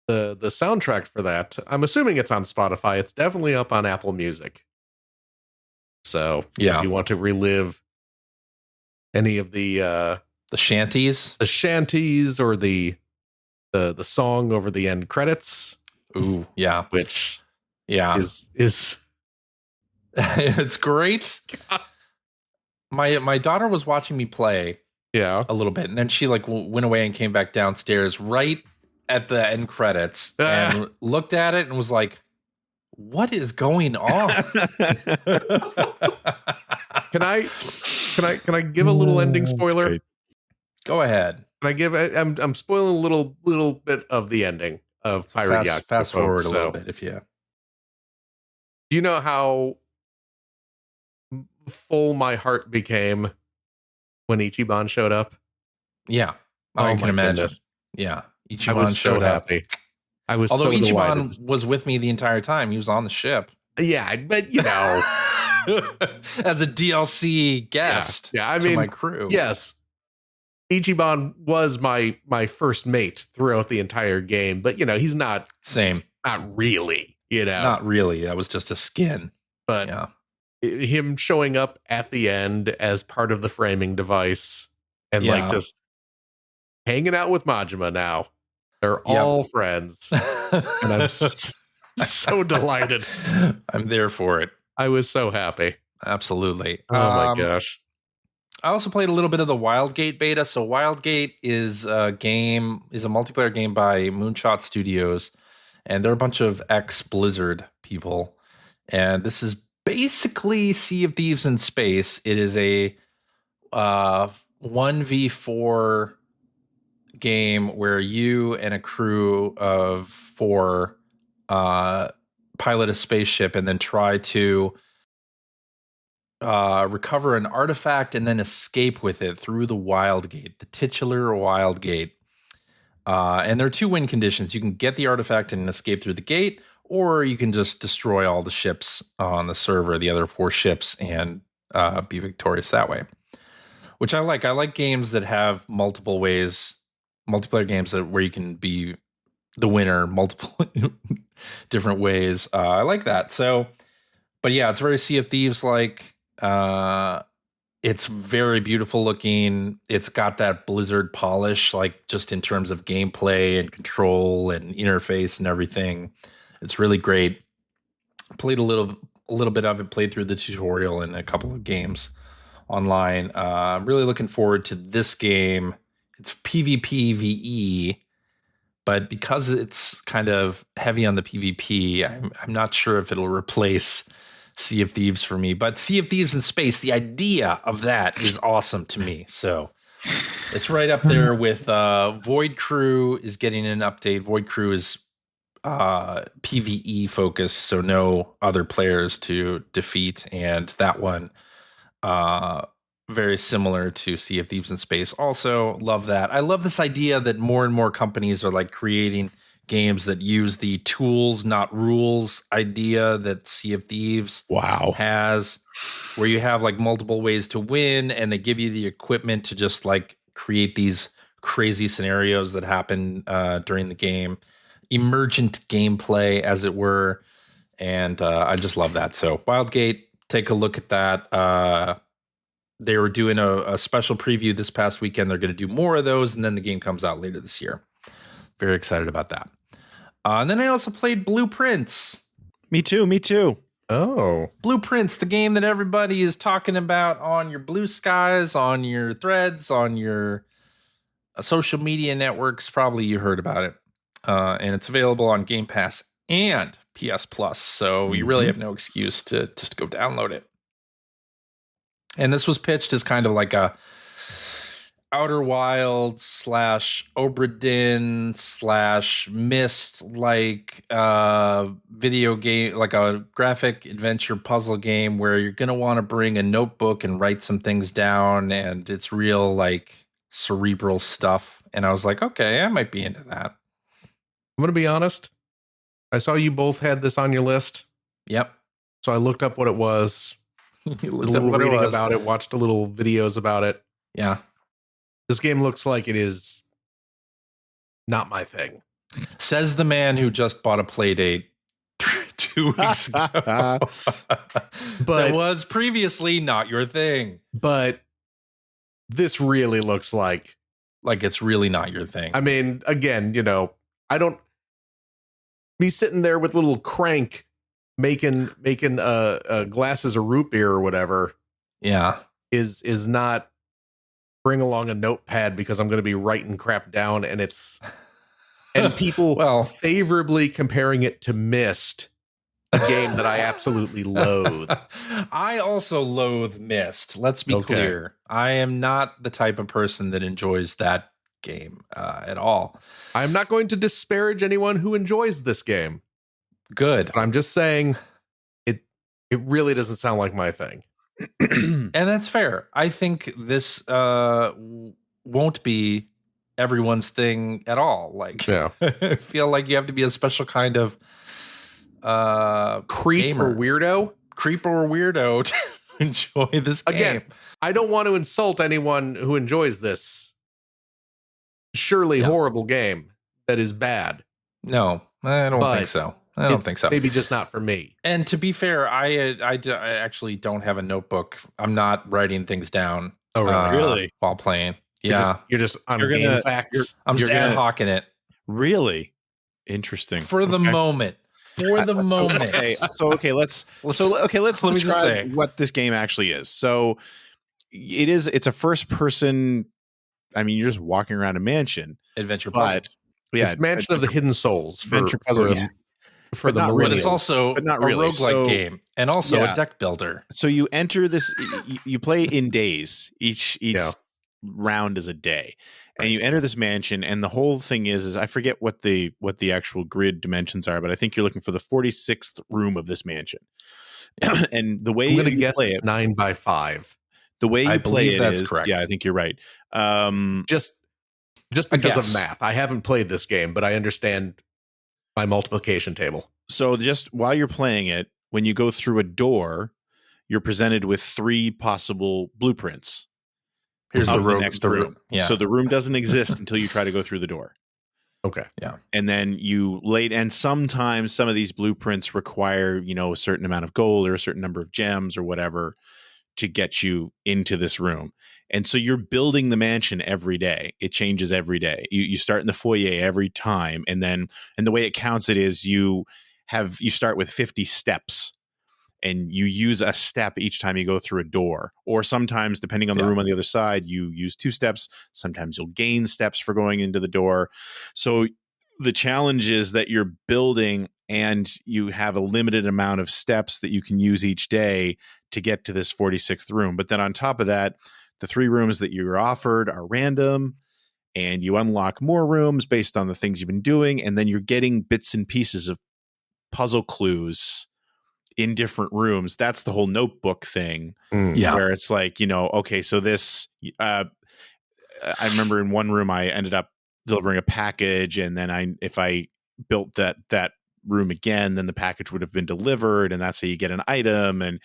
soundtrack for that, I'm assuming it's on Spotify. It's definitely up on Apple Music. So, if you want to relive any of the shanties, or the song over the end credits. Ooh, yeah. Which is it's great. My daughter was watching me play a little bit, and then she like went away and came back downstairs right at the end credits and looked at it and was like, what is going on? Can I give a little ending spoiler? Go ahead. Can I give? I'm spoiling a little bit of the ending of Pirate Yakuza. Fast forward a little bit, if you. Do you know how full my heart became when Ichiban showed up? Yeah, I can imagine. Goodness. Yeah, Ichiban I was showed so up. happy. I was Although so Ichiban delighted. was with me the entire time. He was on the ship. Yeah, but you know, as a DLC guest. Yeah, I to mean, my crew. Yes, Ichiban was my first mate throughout the entire game, but you know, he's not not really. You know, not really. That was just a skin. But him showing up at the end as part of the framing device and like just hanging out with Majima now. They're all friends. And I'm so delighted. I'm there for it. I was so happy. Absolutely. Oh my gosh. I also played a little bit of the WIldgate beta. So WIldgate is a multiplayer game by Moonshot Studios, and they're a bunch of ex-Blizzard people. And this is basically Sea of Thieves in space. It is a 1v4 game where you and a crew of 4 pilot a spaceship and then try to recover an artifact and then escape with it through the WIldgate, the titular WIldgate. And there are 2 win conditions. You can get the artifact and escape through the gate, or you can just destroy all the ships on the server, the other 4 ships, and be victorious that way. Which I like. I like games that have multiple ways, multiplayer games where you can be the winner multiple different ways. I like that. So, but yeah, it's very Sea of Thieves like. It's very beautiful looking. It's got that Blizzard polish, like just in terms of gameplay and control and interface and everything. It's really great. Played a little bit of it, played through the tutorial and a couple of games online. I'm really looking forward to this game. It's PvPvE, but because it's kind of heavy on the PvP, I'm not sure if it'll replace Sea of Thieves for me. But Sea of Thieves in space, the idea of that is awesome to me. So it's right up there with Void Crew is getting an update. Void Crew is PvE focused, so no other players to defeat, and that one very similar to Sea of Thieves in space. Also love that. I love this idea that more and more companies are like creating games that use the tools not rules idea that Sea of Thieves has, where you have like multiple ways to win and they give you the equipment to just like create these crazy scenarios that happen during the game. Emergent gameplay, as it were. And I just love that. So WIldgate, take a look at that. They were doing a special preview this past weekend. They're going to do more of those, and then the game comes out later this year. Very excited about that. And then I also played Blueprints. Me too. Oh. Blueprints, the game that everybody is talking about on your Blue Skies, on your threads, on your social media networks. Probably you heard about it. And it's available on Game Pass and PS Plus. So you really have no excuse to just go download it. And this was pitched as kind of like a Outer Wilds / Obra Dinn / Myst like video game, like a graphic adventure puzzle game where you're going to want to bring a notebook and write some things down. And it's real like cerebral stuff. And I was like, okay, I might be into that. I'm going to be honest. I saw you both had this on your list. Yep. So I looked up what it was. A little reading about it, watched a little videos about it. Yeah. This game looks like it is not my thing. Says the man who just bought a Playdate 2 weeks ago. But it was previously not your thing. But this really looks like it's really not your thing. I mean, again, you know, I don't be sitting there with little crank making glasses of root beer or whatever. Yeah. Is not bring along a notepad because I'm going to be writing crap down, and people favorably comparing it to Myst, a game that I absolutely loathe. I also loathe Myst. Let's be clear. I am not the type of person that enjoys that game at all. I'm not going to disparage anyone who enjoys this game. Good. But I'm just saying it really doesn't sound like my thing. And that's fair. I think this won't be everyone's thing at all. Like, I feel like you have to be a special kind of creep gamer. or weirdo To enjoy this game. Again, I don't want to insult anyone who enjoys this surely horrible game that is bad. No, I don't think so. I don't think so. Maybe just not for me. And to be fair, I actually don't have a notebook. I'm not writing things down. Oh, really? While playing. You're just on game facts. I'm just ad hocing it. Really? Interesting. For the moment. Let's describe what this game actually is. So it's a first person. I mean, you're just walking around a mansion. Adventure puzzle. Yeah, it's Mansion of the Hidden Souls adventure puzzle. For the not But really. it's also But not a really. roguelike game and also Yeah. a deck builder. So you enter this. You play in days. Each round is a day, and you enter this mansion. And the whole thing is I forget what the actual grid dimensions are, but I think you're looking for the 46th room of this mansion. And the way I'm going to you guess play it's it, 9 by 5. the way I you play believe it that's is correct. Yeah, I think you're right. Just because of math. I haven't played this game, but I understand my multiplication table. So just while you're playing it, when you go through a door, you're presented with 3 possible blueprints. Here's of the next room. room. Yeah. So the room doesn't exist until you try to go through the door. Okay. Yeah. And then and sometimes some of these blueprints require, a certain amount of gold or a certain number of gems or whatever to get you into this room. And so you're building the mansion every day. It changes every day. You start in the foyer every time. And the way it counts it is you start with 50 steps. And you use a step each time you go through a door. Or sometimes, depending on the room on the other side, you use 2 steps. Sometimes you'll gain steps for going into the door. So the challenge is that you're building and you have a limited amount of steps that you can use each day to get to this 46th room. But then on top of that, the 3 rooms that you're offered are random. And you unlock more rooms based on the things you've been doing. And then you're getting bits and pieces of puzzle clues in different rooms. That's the whole notebook thing. Where it's like, okay, so this I remember in one room I ended up delivering a package, and then if I built that room again, then the package would have been delivered, and that's how you get an item. And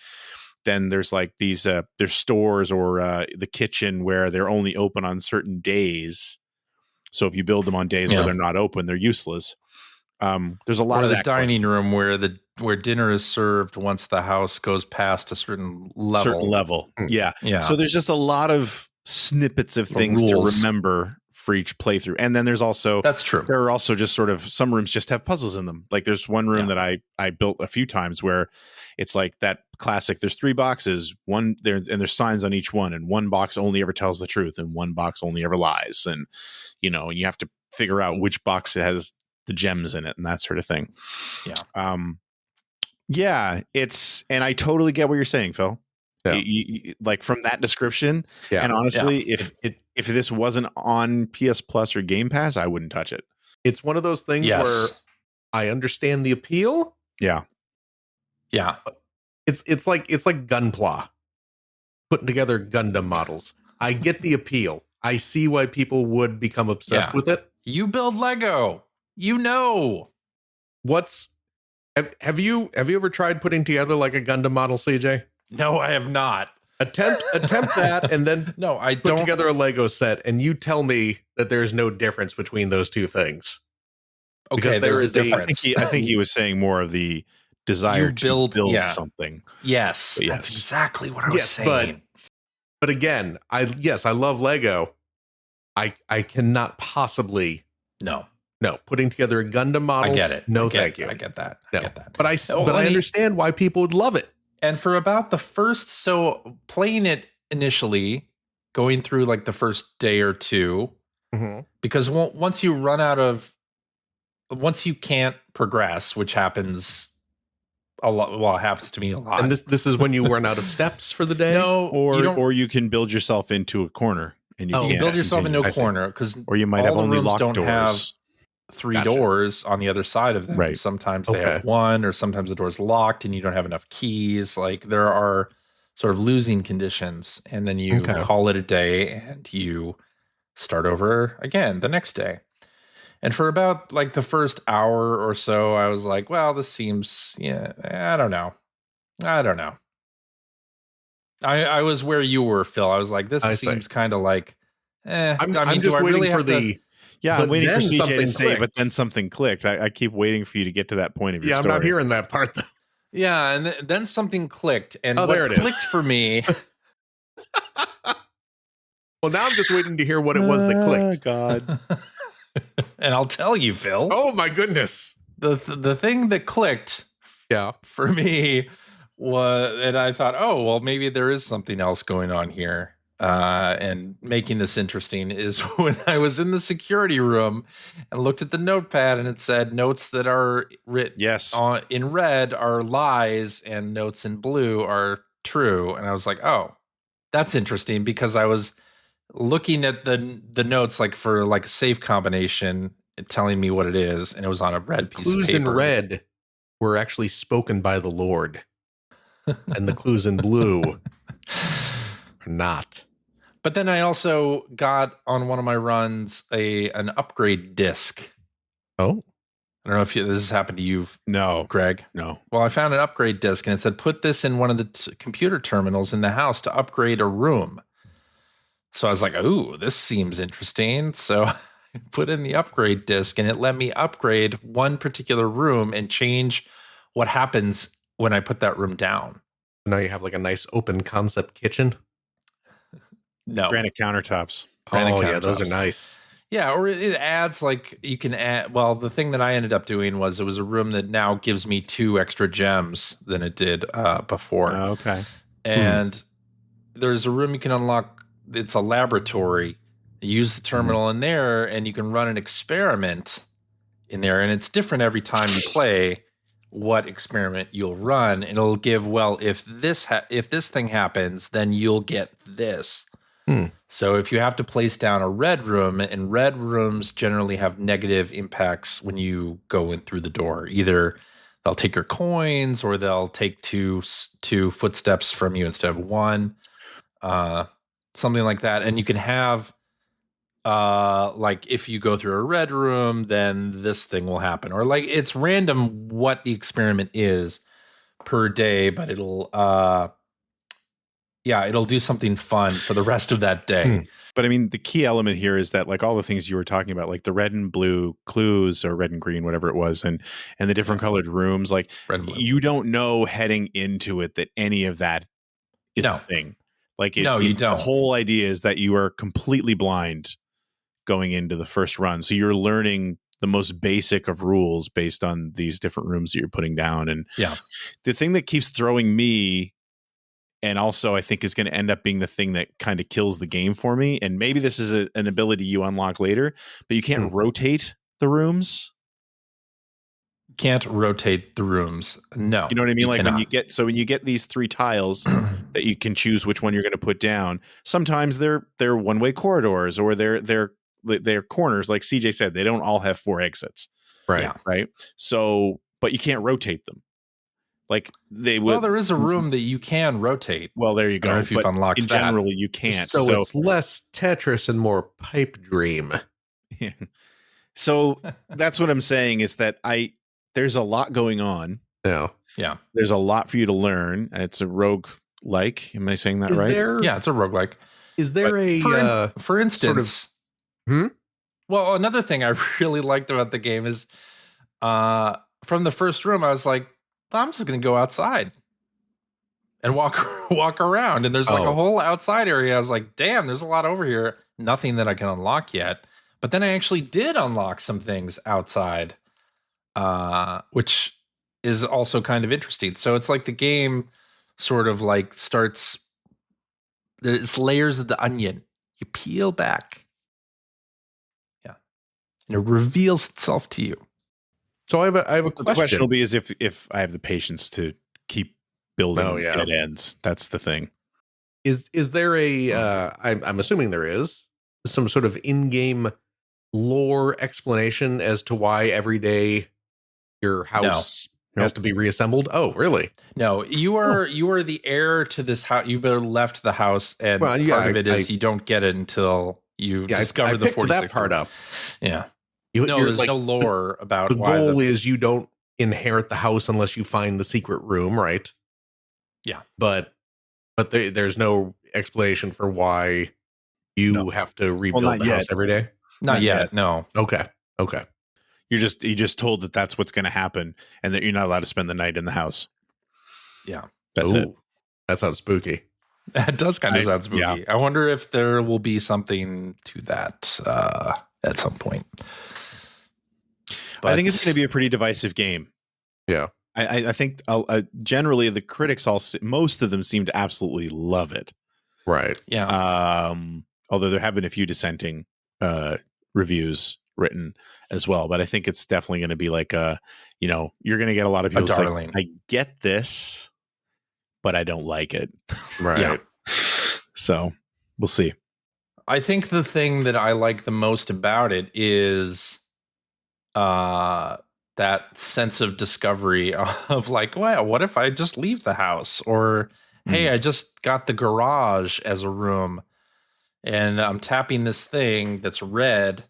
then there's like these there's stores or the kitchen where they're only open on certain days. So if you build them on days where they're not open, they're useless. There's a lot of the that dining room where dinner is served once the house goes past a certain level. Yeah. So there's just a lot of snippets of things to remember for each playthrough. And then there's also that's true. There are also just sort of some rooms just have puzzles in them. Like there's one room that I built a few times where it's like that classic. There's 3 boxes, and there's signs on each one, and one box only ever tells the truth, and one box only ever lies. And you have to figure out which box has the gems in it and that sort of thing. And I totally get what you're saying, Phil. Like from that description. And honestly, if this wasn't on PS Plus or Game Pass, I wouldn't touch it. It's one of those things where I understand the appeal. Yeah. It's like Gunpla, putting together Gundam models. I get the appeal. I see why people would become obsessed with it. You build Lego. Have you ever tried putting together like a Gundam model, CJ? No, I have not. Attempt that, and then I put don't together a Lego set, and you tell me that there's no difference between those two things. Okay, there is a difference. I think he was saying more of the desire to build something. Yes, that's exactly what I was saying. But again, I love Lego. I cannot possibly No, putting together a Gundam model. I get it. Thank you. I get that. No. I get that. But I understand why people would love it. And for about the first, playing it initially, going through like the first day or two, because once you can't progress, which happens a lot. Well, it happens to me a lot. And this is when you run out of steps for the day. Or you can build yourself into a corner. And you build yourself into a corner because or you might have only locked doors. Have 3 doors on the other side of them. Right. Sometimes they have 1, or sometimes the door's locked and you don't have enough keys. Like there are sort of losing conditions, and then you call it a day and you start over again the next day. And for about like the first hour or so, I was like, well, this seems, I don't know. I was where you were, Phil. I was like, this seems kind of like, I'm just waiting for the... I'm waiting for CJ to say, but then something clicked. I keep waiting for you to get to that point of your story. I'm not hearing that part, though. Yeah, and then something clicked. And there it clicked for me... Well, now I'm just waiting to hear what it was that clicked. God. And I'll tell you, Phil. Oh, my goodness. The thing that clicked for me was, and I thought, oh, well, maybe there is something else going on here. and making this interesting is when I was in the security room and looked at the notepad and it said notes that are written in red are lies and notes in blue are true. And I was like, oh, that's interesting, because I was looking at the notes like for like a safe combination, telling me what it is, and it was on a red piece of paper. Clues in red were actually spoken by the Lord, and the clues in blue are not. But then I also got on one of my runs an upgrade disc. Oh, I don't know if this has happened to you. No, Greg. No. Well, I found an upgrade disc and it said, put this in one of the computer terminals in the house to upgrade a room. So I was like, ooh, this seems interesting. So I put in the upgrade disc and it let me upgrade one particular room and change what happens when I put that room down. Now you have like a nice open concept kitchen. No. Granite countertops. Yeah, those are nice. Yeah, or it adds, like, you can add, well, the thing that I ended up doing was it was a room that now gives me 2 extra gems than it did before. Oh, okay. And there's a room you can unlock. It's a laboratory. You use the terminal in there and you can run an experiment in there. And it's different every time you play what experiment you'll run. And it'll give, well, if this thing happens, then you'll get this. So if you have to place down a red room, and red rooms generally have negative impacts when you go in through the door, either they'll take your coins or they'll take two footsteps from you instead of 1, something like that. And you can have, like, if you go through a red room, then this thing will happen, or like it's random what the experiment is per day, but it'll do something fun for the rest of that day. But I mean, the key element here is that, like, all the things you were talking about, like the red and blue clues or red and green, whatever it was, and the different colored rooms, like you don't know heading into it that any of that is a thing. Like, you don't. The whole idea is that you are completely blind going into the first run. So you're learning the most basic of rules based on these different rooms that you're putting down. And the thing that keeps throwing me, and also I think is going to end up being the thing that kind of kills the game for me, and maybe this is an ability you unlock later, but you can't rotate the rooms. Can't rotate the rooms. No. You know what I mean? Like when you get these 3 tiles that you can choose which one you're going to put down, sometimes they're one-way corridors, or they're corners. Like CJ said, they don't all have 4 exits. Right. Yeah. Right. So, but you can't rotate them. Like they would. Well, there is a room that you can rotate. Well, there you go. I don't know if you've unlocked in that. general, you can't. So it's less Tetris and more pipe dream. Yeah. So that's what I'm saying, is that there's a lot going on. Yeah. There's a lot for you to learn. It's a rogue-like. Am I saying that right? Yeah, it's a roguelike. Is there for instance? Sort of, Well, another thing I really liked about the game is from the first room, I was like, I'm just going to go outside and walk around. And there's like a whole outside area. I was like, damn, there's a lot over here. Nothing that I can unlock yet. But then I actually did unlock some things outside, which is also kind of interesting. So it's like the game sort of like starts, there's layers of the onion. You peel back. Yeah. And it reveals itself to you. So I have a question. The question will be is if I have the patience to keep building dead ends. That's the thing. Is there I'm assuming there is some sort of in-game lore explanation as to why every day your house has to be reassembled? Oh, really? No, you are the heir to this house. You've left the house, and part of it is you don't get it until you discover the 46. That part up. Yeah. There's no lore about the goal is you don't inherit the house unless you find the secret room, right? Yeah. But there's no explanation for why you have to rebuild the house every day? Not yet. No. Okay. You're just told that that's what's going to happen, and that you're not allowed to spend the night in the house. Yeah. That's it. That sounds spooky. That does kind of sound spooky. Yeah. I wonder if there will be something to that at some point. But I think it's going to be a pretty divisive game. Yeah. I think generally the critics most of them seem to absolutely love it. Right. Yeah. Although there have been a few dissenting reviews written as well, but I think it's definitely going to be like you're going to get a lot of people like, I get this, but I don't like it. Right. Yeah. So we'll see. I think the thing that I like the most about it is that sense of discovery of like, wow, what if I just leave the house? Or, hey, I just got the garage as a room and I'm tapping this thing that's red.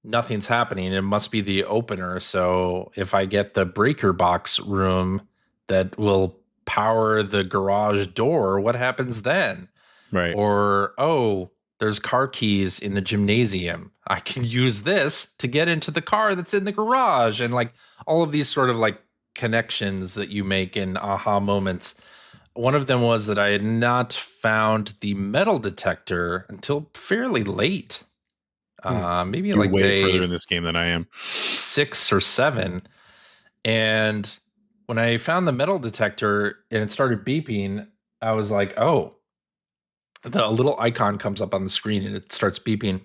Nothing's happening. It must be the opener. So if I get the breaker box room that will power the garage door, what happens then? Right. Or, oh, there's car keys in the gymnasium. I can use this to get into the car that's in the garage. And like all of these sort of like connections that you make in aha moments. One of them was that I had not found the metal detector until fairly late. Maybe You're like way day further in this game than I am. 6 or 7. And when I found the metal detector and it started beeping, I was like, oh, the little icon comes up on the screen and it starts beeping.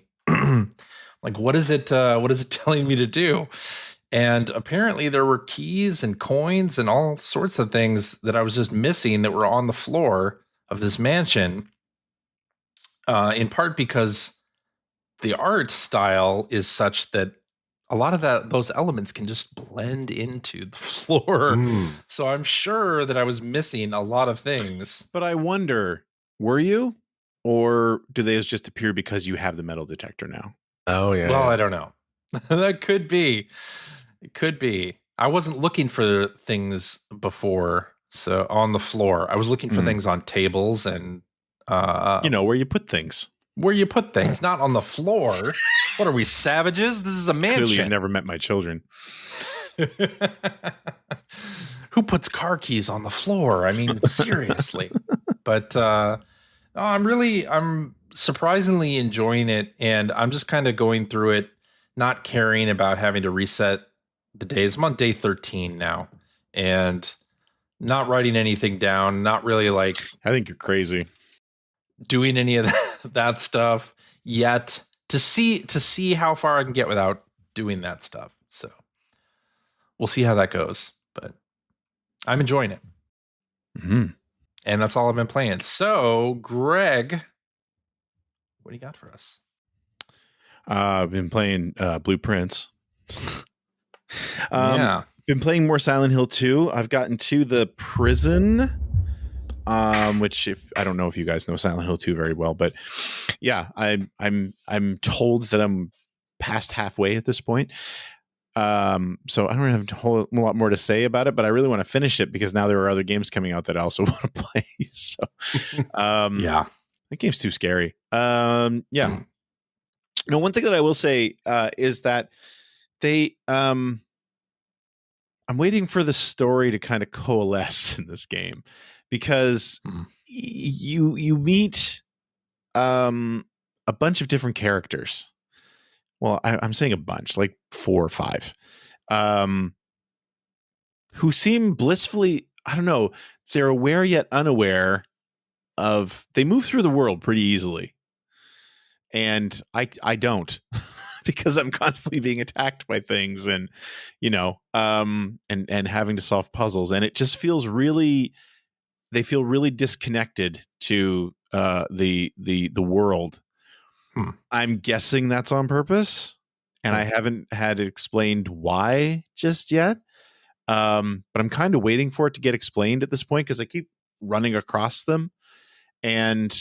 Like, what is it telling me to do? And apparently there were keys and coins and all sorts of things that I was just missing that were on the floor of this mansion. In part because the art style is such that a lot of those elements can just blend into the floor. So I'm sure that I was missing a lot of things. But I wonder, were you? Or do they just appear because you have the metal detector now? Oh, yeah. Well, I don't know. That could be. It could be. I wasn't looking for things before, so on the floor. I was looking for things on tables and where you put things. Where you put things, not on the floor. What are we, savages? This is a mansion. Clearly, you've never met my children. Who puts car keys on the floor? I mean, seriously. But I'm surprisingly enjoying it, and I'm just kind of going through it, not caring about having to reset the days. I'm on day 13 now, and not writing anything down, not really like I think you're crazy doing any of that stuff yet to see how far I can get without doing that stuff. So we'll see how that goes, but I'm enjoying it. And that's all I've been playing. So, Greg, what do you got for us? I've been playing Blueprints. Yeah. Been playing more Silent Hill 2. I've gotten to the prison, which I don't know if you guys know Silent Hill 2 very well, but yeah, I'm told that I'm past halfway at this point. So I don't have a whole lot more to say about it, but I really want to finish it because now there are other games coming out that I also want to play. So, yeah, that game's too scary. Yeah. No, one thing that I will say is that they, I'm waiting for the story to kind of coalesce in this game because you meet a bunch of different characters. Well, I'm saying a bunch, like 4 or 5, who seem blissfully, I don't know, they're aware yet unaware of, they move through the world pretty easily. And I don't because I'm constantly being attacked by things and, and having to solve puzzles. And it just feels they feel really disconnected to the world. I'm guessing that's on purpose, and I haven't had it explained why just yet. But I'm kind of waiting for it to get explained at this point because I keep running across them, and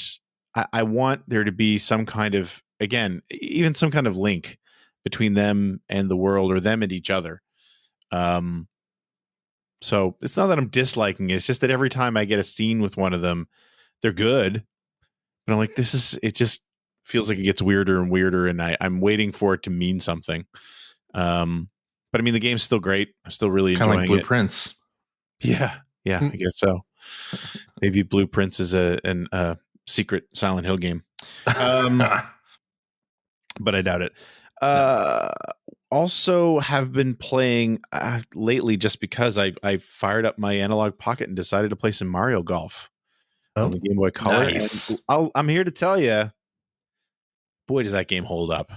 I want there to be some kind of, again, even some kind of link between them and the world, or them and each other. So it's not that I'm disliking it. It's just that every time I get a scene with one of them, they're good, but I'm like, it just feels like it gets weirder and weirder, and I'm waiting for it to mean something. But I mean, the game's still great. I'm still really enjoying like Blueprints. Yeah, I guess so. Maybe Blueprints is a secret Silent Hill game, but I doubt it. Also have been playing lately just because I fired up my Analog Pocket and decided to play some Mario Golf. on the Game Boy Color. Nice. And I'm here to tell you, boy, does that game hold up.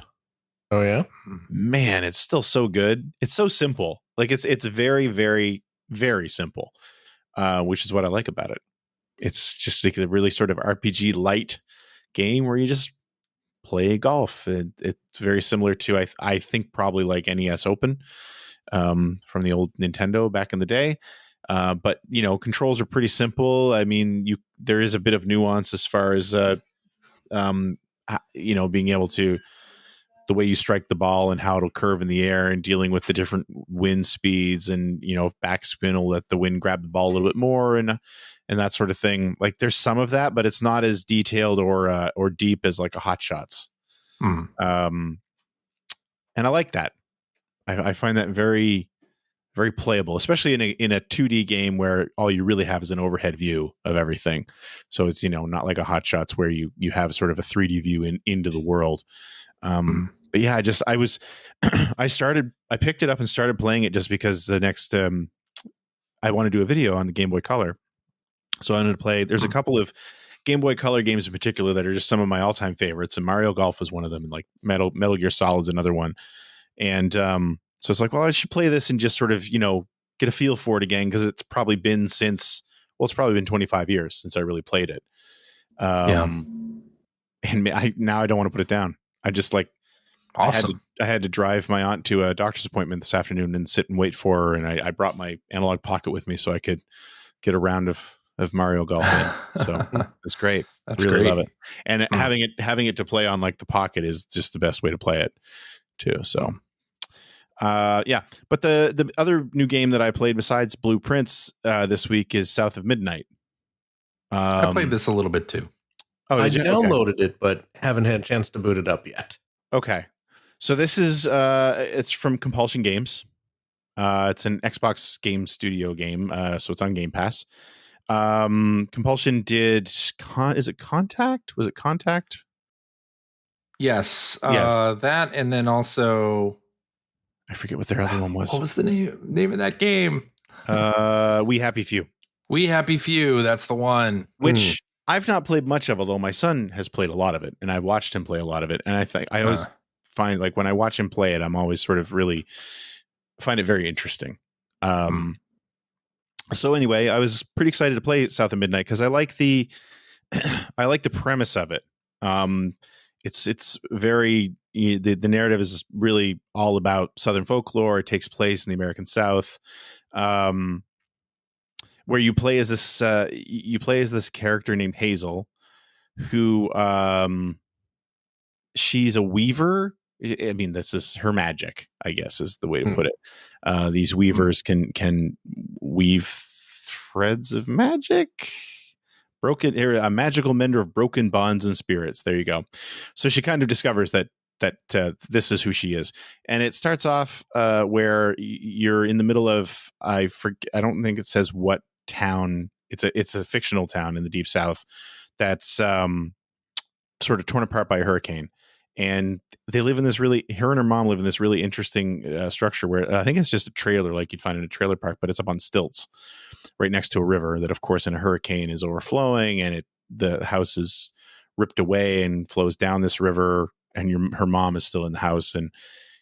Oh yeah, man, it's still so good. It's so simple. Like it's very, very, very simple, which is what I like about it. It's just like a really sort of RPG light game where you just play golf. It's very similar to I think probably like NES Open from the old Nintendo back in the day. But controls are pretty simple. I mean, there is a bit of nuance as far as being able to the way you strike the ball and how it'll curve in the air and dealing with the different wind speeds and backspin will let the wind grab the ball a little bit more and that sort of thing. Like there's some of that, but it's not as detailed or deep as like a Hot Shots. And I like that. I find that very, very playable, especially in a 2D game where all you really have is an overhead view of everything. So it's not like a Hot Shots where you have sort of a 3D view into the world. But yeah, I picked it up and started playing it just because the next I want to do a video on the Game Boy Color. So I'm going to play. There's a couple of Game Boy Color games in particular that are just some of my all-time favorites, and Mario Golf is one of them, and like Metal Gear Solid's another one. And so it's like, well, I should play this and just sort of get a feel for it again, because it's probably been 25 years since I really played it. And now I don't want to put it down. I just like. Awesome. I had to drive my aunt to a doctor's appointment this afternoon and sit and wait for her. And I brought my analog pocket with me so I could get a round of Mario Golf in. So it's great. That's really great. love it. And having it to play on like the pocket is just the best way to play it too. So yeah. But the other new game that I played besides Blueprints this week is South of Midnight. I played this a little bit too. Oh, I downloaded it, but haven't had a chance to boot it up yet. Okay. So this is it's from Compulsion Games. It's an Xbox Game Studio game, so it's on Game Pass. Compulsion did is it Contact? Was it Contact? Yes. That, and then also I forget what their other one was. What was the name of that game? We Happy Few. We Happy Few. That's the one. Which I've not played much of, although my son has played a lot of it, and I watched him play a lot of it. And I always find, like, when I watch him play it, I'm always sort of really find it very interesting. So anyway, I was pretty excited to play South of Midnight because I like the premise of it. It's very the narrative is really all about Southern folklore. It takes place in the American South. Where you play as this character named Hazel, who she's a weaver. I mean, this is her magic, I guess, is the way to put it. These weavers can weave threads of magic, a magical mender of broken bonds and spirits. There you go. So she kind of discovers that this is who she is, and it starts off where you're in the middle of I don't think it says what town. It's a fictional town in the Deep South that's sort of torn apart by a hurricane, and they live in this her and her mom live in this really interesting structure where I think it's just a trailer like you'd find in a trailer park, but it's up on stilts right next to a river that, of course, in a hurricane is overflowing, and the house is ripped away and flows down this river, and her mom is still in the house, and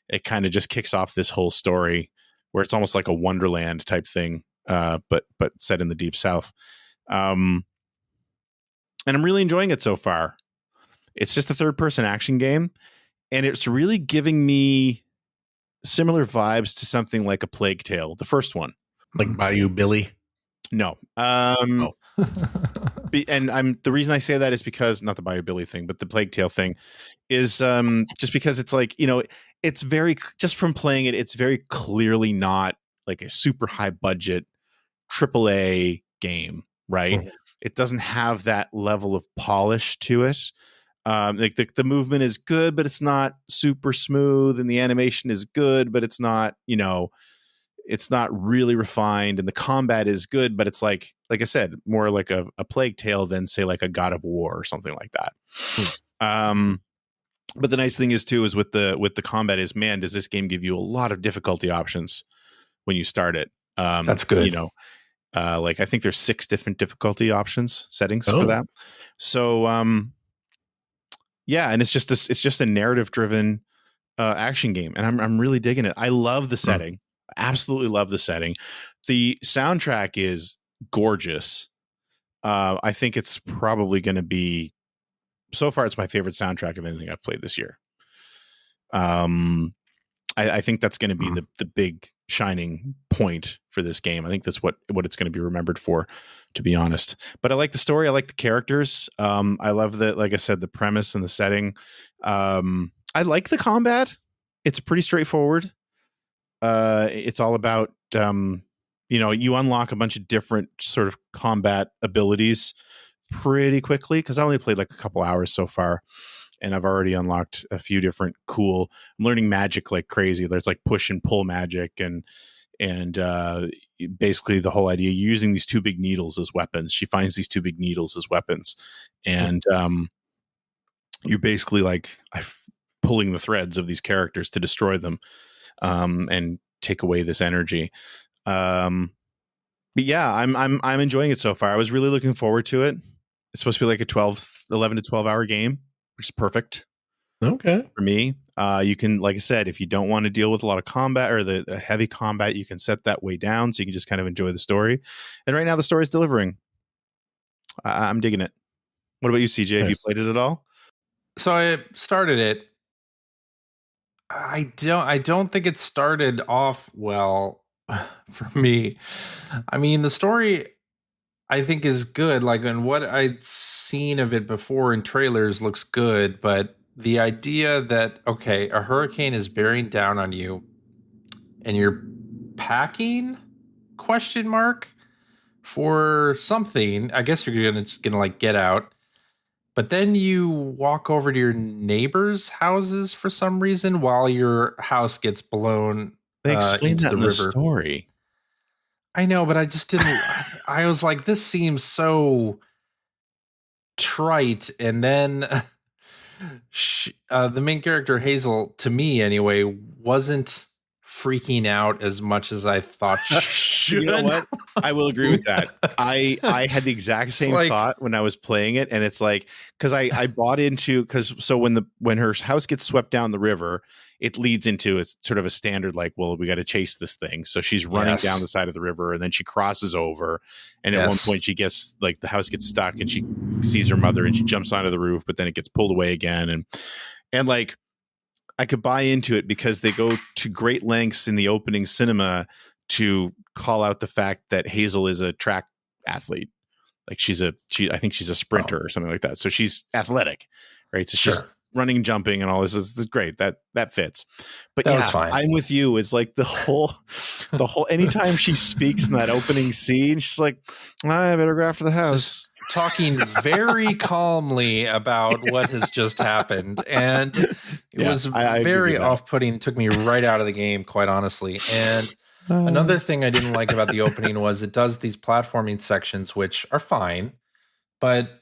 it kind of just kicks off this whole story where it's almost like a Wonderland type thing. But set in the Deep South. And I'm really enjoying it so far. It's just a third-person action game, and it's really giving me similar vibes to something like a Plague Tale, the first one. Like Bayou Billy? No. And the reason I say that is because, not the Bayou Billy thing, but the Plague Tale thing is just because it's like, it's very, just from playing it, it's very clearly not like a super high budget AAA game, right? Mm-hmm. It doesn't have that level of polish to it. Like the movement is good, but it's not super smooth, and the animation is good, but it's not, it's not really refined, and the combat is good, but it's like I said, more like a Plague Tale than, say, like a God of War or something like that. But the nice thing is too is with the combat is, man, does this game give you a lot of difficulty options when you start it. That's good. Like I think there's 6 different difficulty options settings for that. So yeah, and it's just a narrative driven action game, and I'm really digging it. I love the setting. Absolutely love the setting. The soundtrack is gorgeous. I think it's probably going to be, so far, it's my favorite soundtrack of anything I've played this year. I think that's going to be the big shining point for this game. I think that's what it's going to be remembered for, to be honest. But I like the story. I like the characters. I love that, like I said, the premise and the setting. I like the combat. It's pretty straightforward. It's all about, you unlock a bunch of different sort of combat abilities pretty quickly, because I only played like a couple hours so far, and I've already unlocked a few different cool. I'm learning magic like crazy. There's like push and pull magic, and basically the whole idea, you're using these 2 big needles as weapons. She finds these 2 big needles as weapons, and you're basically like pulling the threads of these characters to destroy them, and take away this energy. But yeah, I'm enjoying it so far. I was really looking forward to it. It's supposed to be like a 11 to 12 hour game, which is perfect. Okay. For me, you can, like I said, if you don't want to deal with a lot of combat or the heavy combat, you can set that way down so you can just kind of enjoy the story. And right now the story is delivering. I'm digging it. What about you, CJ? Nice. Have you played it at all? So I started it. I don't think it started off well for me. I mean, the story I think is good. Like, and what I'd seen of it before in trailers looks good, but the idea that, okay, a hurricane is bearing down on you and you're packing ? For something. I guess you're gonna like get out. But then you walk over to your neighbors' houses for some reason while your house gets blown they explain into that the in river. The story. I know, but I just didn't. I was like, this seems so trite. And then the main character, Hazel, to me anyway, wasn't freaking out as much as I thought she should. You know what? I will agree with that. I had the exact same thought when I was playing it, and it's like, because I bought into, so when her house gets swept down the river, it leads into a sort of a standard, like, well, we got to chase this thing. So she's running down the side of the river, and then she crosses over, and at one point she gets, like, the house gets stuck, and she sees her mother, and she jumps onto the roof, but then it gets pulled away again, and like, I could buy into it because they go to great lengths in the opening cinema to call out the fact that Hazel is a track athlete. Like I think she's a sprinter or something like that. So she's athletic, right? So she's running, jumping, and all this is great. That fits. But that I'm with you. It's like the whole anytime she speaks in that opening scene, she's like, I better go after the house. Just talking very calmly about what has just happened. And it was very off-putting. It took me right out of the game, quite honestly. And another thing I didn't like about the opening was it does these platforming sections, which are fine, but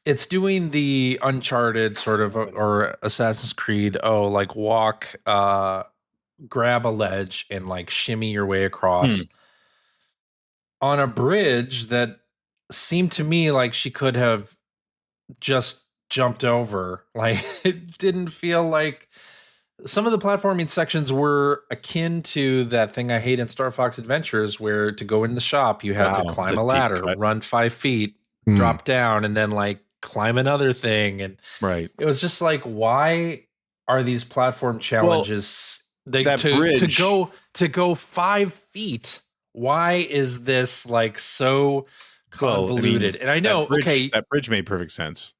it's doing the Uncharted sort of, or Assassin's Creed, like walk, grab a ledge and like shimmy your way across on a bridge that seemed to me like she could have just jumped over. Like, it didn't feel like some of the platforming sections were akin to that thing I hate in Star Fox Adventures, where to go in the shop, you had to climb a ladder, run 5 feet, drop down, and then like climb another thing. And it was just like, why are these platform challenges to go 5 feet? Why is this like so convoluted? And I know, that bridge made perfect sense.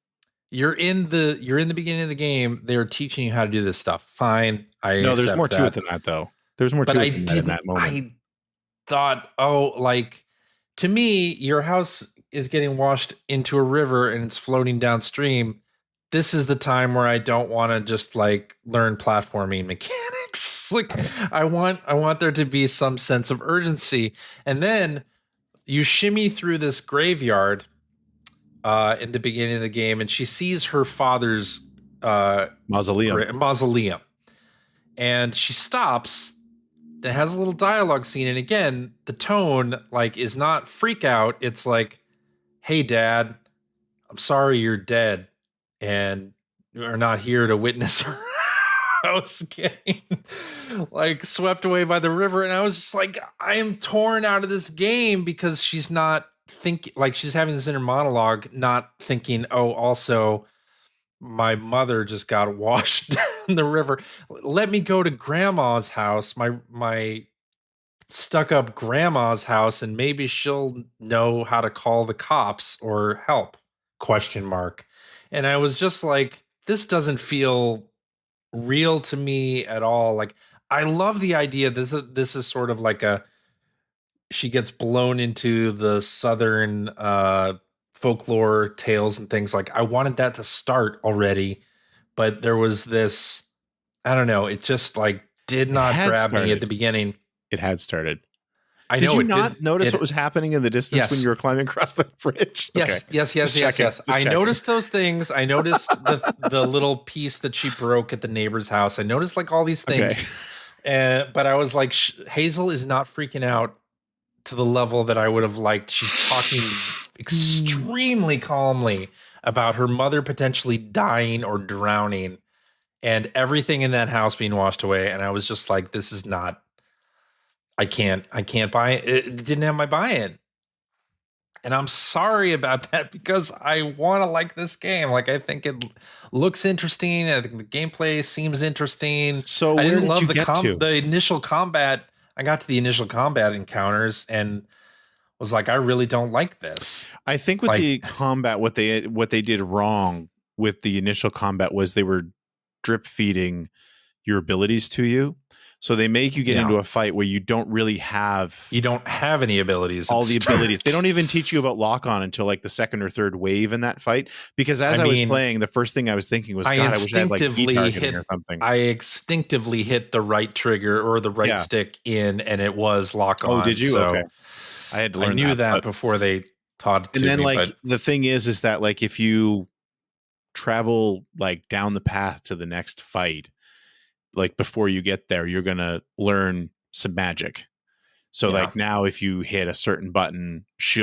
You're in the beginning of the game. They're teaching you how to do this stuff. Fine. There's more to it than that, though. There's more to it than that in that moment. I thought, like, to me, your house is getting washed into a river and it's floating downstream. This is the time where I don't want to just like learn platforming mechanics. Like, I want there to be some sense of urgency. And then you shimmy through this graveyard in the beginning of the game, and she sees her father's mausoleum, and she stops. it has a little dialogue scene, and again, the tone like is not freak out. It's like, "Hey, Dad, I'm sorry you're dead, and you're not here to witness her house getting like swept away by the river." And I was just like, I am torn out of this game because she's not thinking, like she's having this inner monologue, not thinking, oh, also my mother just got washed down the river. Let me go to grandma's house, my stuck up grandma's house, and maybe she'll know how to call the cops or help, question mark. And I was just like, this doesn't feel real to me at all. Like, I love the idea. This is sort of like she gets blown into the southern folklore tales and things. Like, I wanted that to start already, but there was this, I don't know, it just like did not grab me at the beginning. It had started. I Did know. you not notice what was happening in the distance when you were climbing across the bridge? Yes, okay. yes. I noticed those things. I noticed the little piece that she broke at the neighbor's house. I noticed like all these things. Okay. But I was like, Hazel is not freaking out to the level that I would have liked. She's talking extremely calmly about her mother potentially dying or drowning and everything in that house being washed away. And I was just like, this is not, I can't buy it. It didn't have my buy-in. And I'm sorry about that because I want to like this game. Like, I think it looks interesting. I think the gameplay seems interesting. So I didn't love the initial combat. I got to the initial combat encounters and was like, I really don't like this. I think with the combat, what they did wrong with the initial combat was they were drip feeding your abilities to you. So they make you get into a fight where you don't really have... You don't have any abilities. All the abilities. They don't even teach you about lock-on until like the second or third wave in that fight. Because as I was playing, the first thing I was thinking was, God, I wish I had like Z-targeting or something. I instinctively hit the right trigger or the right stick in, and it was lock-on. Oh, did you? So okay. I had to learn that. I knew that before they taught it to me. And then like the thing is that like if you travel like down the path to the next fight, like before you get there, you're going to learn some magic. So like now if you hit a certain button, she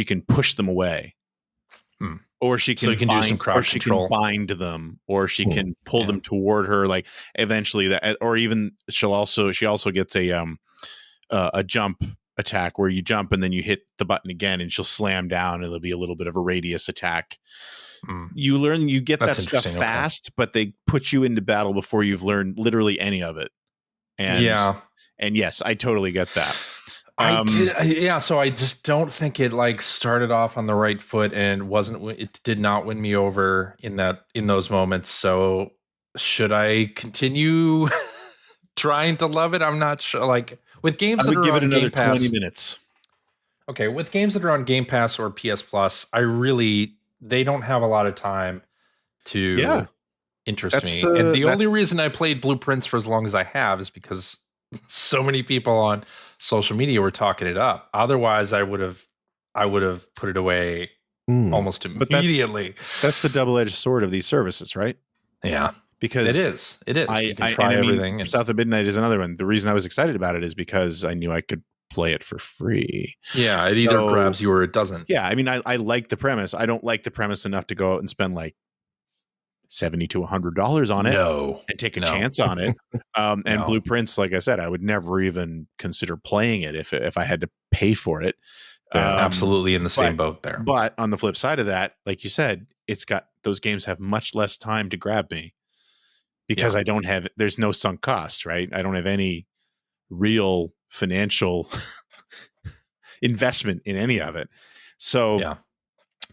can push them away. Or she can, do some crowd control. Can bind them, or she can pull them toward her. Like eventually that, or even she also gets a jump attack where you jump and then you hit the button again and she'll slam down and there'll be a little bit of a radius attack. You get that stuff fast, but they put you into battle before you've learned literally any of it. And yes, I totally get that. So I just don't think it like started off on the right foot and it did not win me over in those moments. So should I continue trying to love it? I'm not sure. Like with games that are on Game Pass, 20 minutes. Okay, with games that are on Game Pass or PS Plus, they don't have a lot of time to interest me. And the only reason I played Blueprints for as long as I have is because so many people on social media were talking it up. Otherwise, I would have put it away almost immediately. That's the double-edged sword of these services, right? Yeah. Because it is. You can try everything. South of Midnight is another one. The reason I was excited about it is because I knew I could play it for free. Yeah, it either grabs you or it doesn't. Yeah, I mean, I like the premise. I don't like the premise enough to go out and spend like $70 to $100 on it. And take a chance on it. And Blueprints, like I said, I would never even consider playing it if I had to pay for it. Absolutely in the same boat there. But on the flip side of that, like you said, those games have much less time to grab me because there's no sunk cost, right? I don't have any real financial investment in any of it. So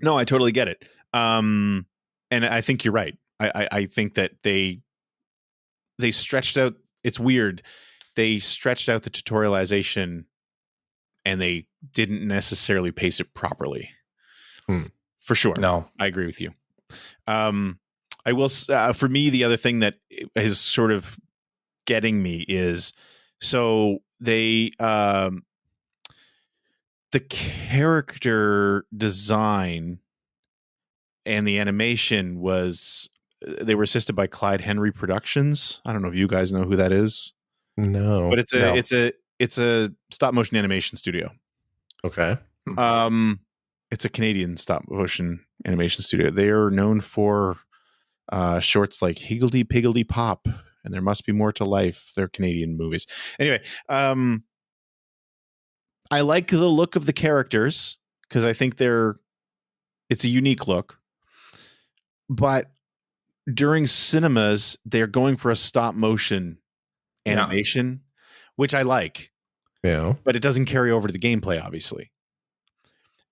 no, I totally get it. And I think you're right. I think that they stretched out, it's weird. They stretched out the tutorialization and they didn't necessarily pace it properly. For sure. No, I agree with you. I will, for me, the other thing that is sort of getting me is, so the character design and the animation they were assisted by Clyde Henry Productions. I don't know if you guys know who that is. No. But it's a stop motion animation studio. Okay. It's a Canadian stop motion animation studio. They are known for shorts like Higgledy Piggledy Pop and There Must Be More to Life. They're Canadian movies. Anyway, I like the look of the characters because I think it's a unique look. But during cinemas, they're going for a stop motion animation, which I like. Yeah. But it doesn't carry over to the gameplay, obviously.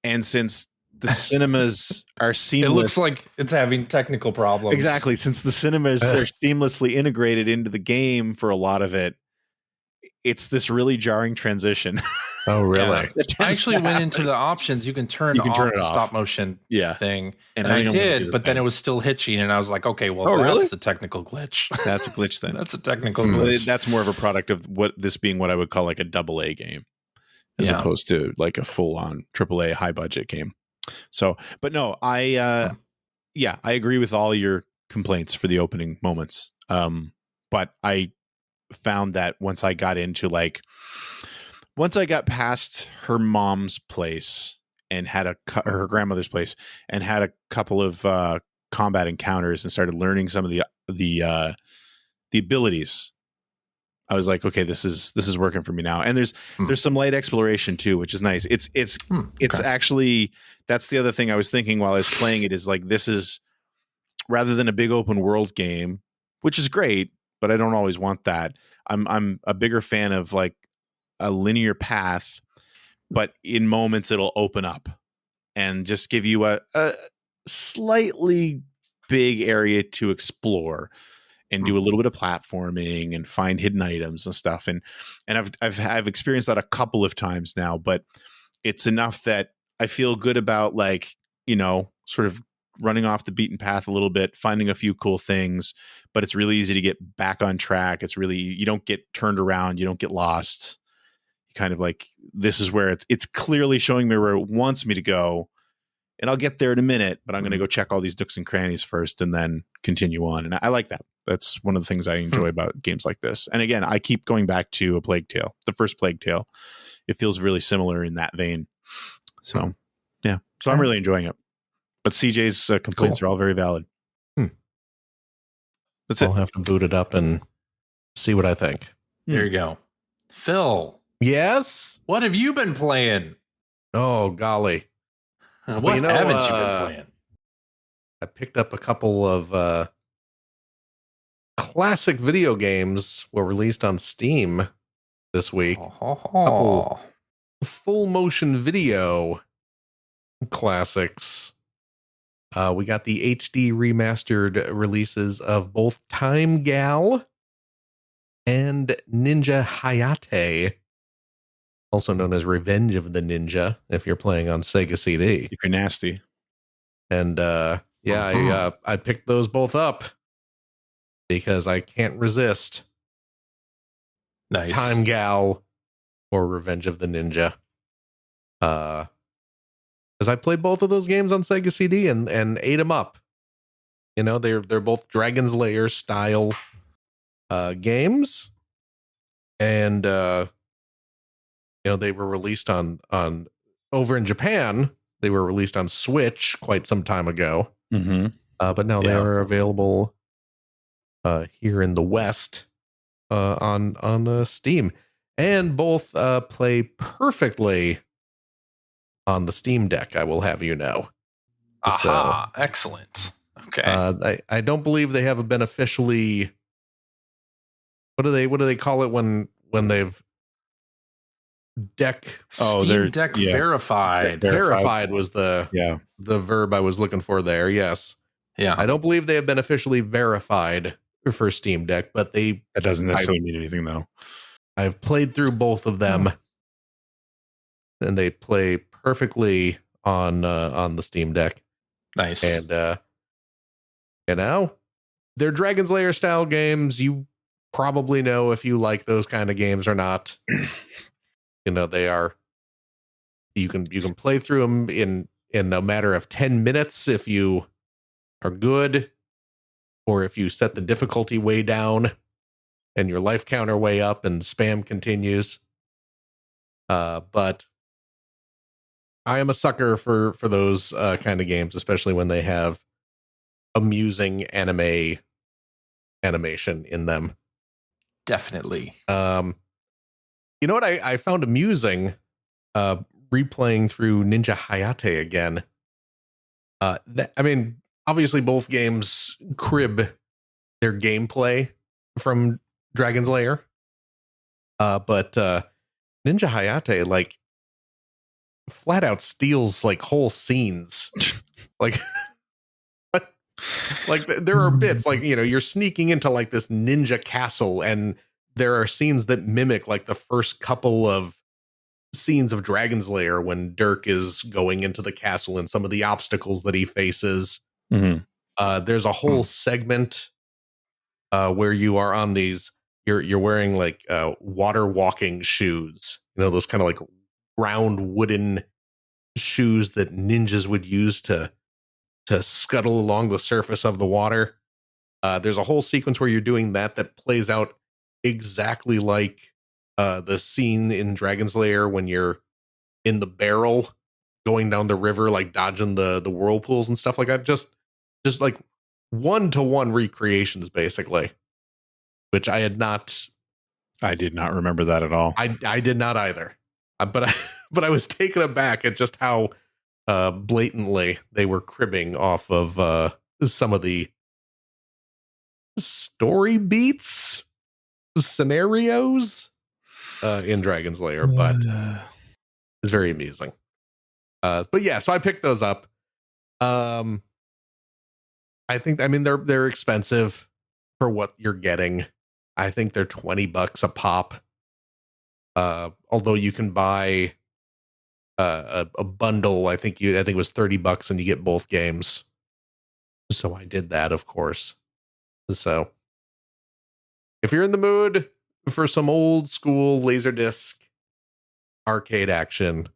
And since the cinemas are seamless. It looks like it's having technical problems. Exactly. Since the cinemas are seamlessly integrated into the game for a lot of it, it's this really jarring transition. Oh, really? I actually went into the options. You can turn off the stop motion thing. And I did, but then it was still hitching. And I was like, okay, well, that's the technical glitch. That's a glitch then. That's a technical glitch. That's more of a product of this being what I would call like a AA game as opposed to like a full-on AAA high-budget game. So, but no, I agree with all your complaints for the opening moments. But I found that once I got past her mom's place and had her grandmother's place and had a couple of combat encounters and started learning some of the abilities, I was like, okay, this is working for me now. And there's some light exploration too, which is nice. It's actually, that's the other thing I was thinking while I was playing it, is like, this is, rather than a big open world game, which is great, but I don't always want that. I'm a bigger fan of like a linear path, but in moments it'll open up and just give you a slightly big area to explore and do a little bit of platforming and find hidden items and stuff. And I've experienced that a couple of times now, but it's enough that I feel good about, like, you know, sort of running off the beaten path a little bit, finding a few cool things, but it's really easy to get back on track. It's really, you don't get turned around. You don't get lost. Kind of like, this is where it's clearly showing me where it wants me to go. And I'll get there in a minute, but I'm going to go check all these nooks and crannies first and then continue on. And I like that. That's one of the things I enjoy about games like this. And again, I keep going back to A Plague Tale, the first Plague Tale. It feels really similar in that vein. So, yeah. So I'm really enjoying it. But CJ's complaints are all very valid. That's it. I'll have to boot it up and see what I think. There you go. Phil. Yes? What have you been playing? Oh, golly. What haven't you been playing? I picked up a couple of classic video games were released on Steam this week. Couple full motion video classics. We got the HD remastered releases of both Time Gal and Ninja Hayate, also known as Revenge of the Ninja, if you're playing on Sega CD. If you're nasty. And I picked those both up because I can't resist. Nice. Time Gal or Revenge of the Ninja. Because I played both of those games on Sega CD and ate them up. You know, they're both Dragon's Lair style games, and you know, they were released on over in Japan. They were released on Switch quite some time ago, but now they are available here in the West on Steam, and both play perfectly on the Steam Deck, I will have you know. Aha, so, excellent. Okay. I don't believe they have been officially. What do they call it when they've deck? Steam Deck verified. Verified was the verb I was looking for there. Yes. Yeah. I don't believe they have been officially verified for Steam Deck, but that doesn't necessarily mean anything though. I've played through both of them, and they play perfectly on the Steam Deck. Nice. And you know, they're Dragon's Lair style games. You probably know if you like those kind of games or not. You know, they are. You can play through them in a matter of 10 minutes if you are good, or if you set the difficulty way down. and your life counter way up and spam continues. But I am a sucker for those kind of games, especially when they have amusing animation in them. Definitely. You know what I found amusing replaying through Ninja Hayate again. I mean, obviously both games crib their gameplay from Dragon's Lair. But Ninja Hayate, like, flat out steals like whole scenes. like there are bits like, you know, you're sneaking into like this ninja castle, and there are scenes that mimic like the first couple of scenes of Dragon's Lair when Dirk is going into the castle and some of the obstacles that he faces. There's a whole segment where you are on these, you're wearing like water walking shoes, you know, those kind of like round wooden shoes that ninjas would use to scuttle along the surface of the water. There's a whole sequence where you're doing that plays out exactly like the scene in Dragon's Lair when you're in the barrel going down the river, like dodging the whirlpools and stuff like that. Just like 1-to-1 recreations, basically, which I did not remember that at all. I did not either. But I was taken aback at just how blatantly they were cribbing off of some of the story beats, scenarios in Dragon's Lair, but it's very amusing. But yeah, so I picked those up. I mean they're expensive for what you're getting. I think they're $20 a pop. Although you can buy a bundle, I think it was $30 and you get both games. So I did that, of course. So if you're in the mood for some old school Laserdisc arcade action,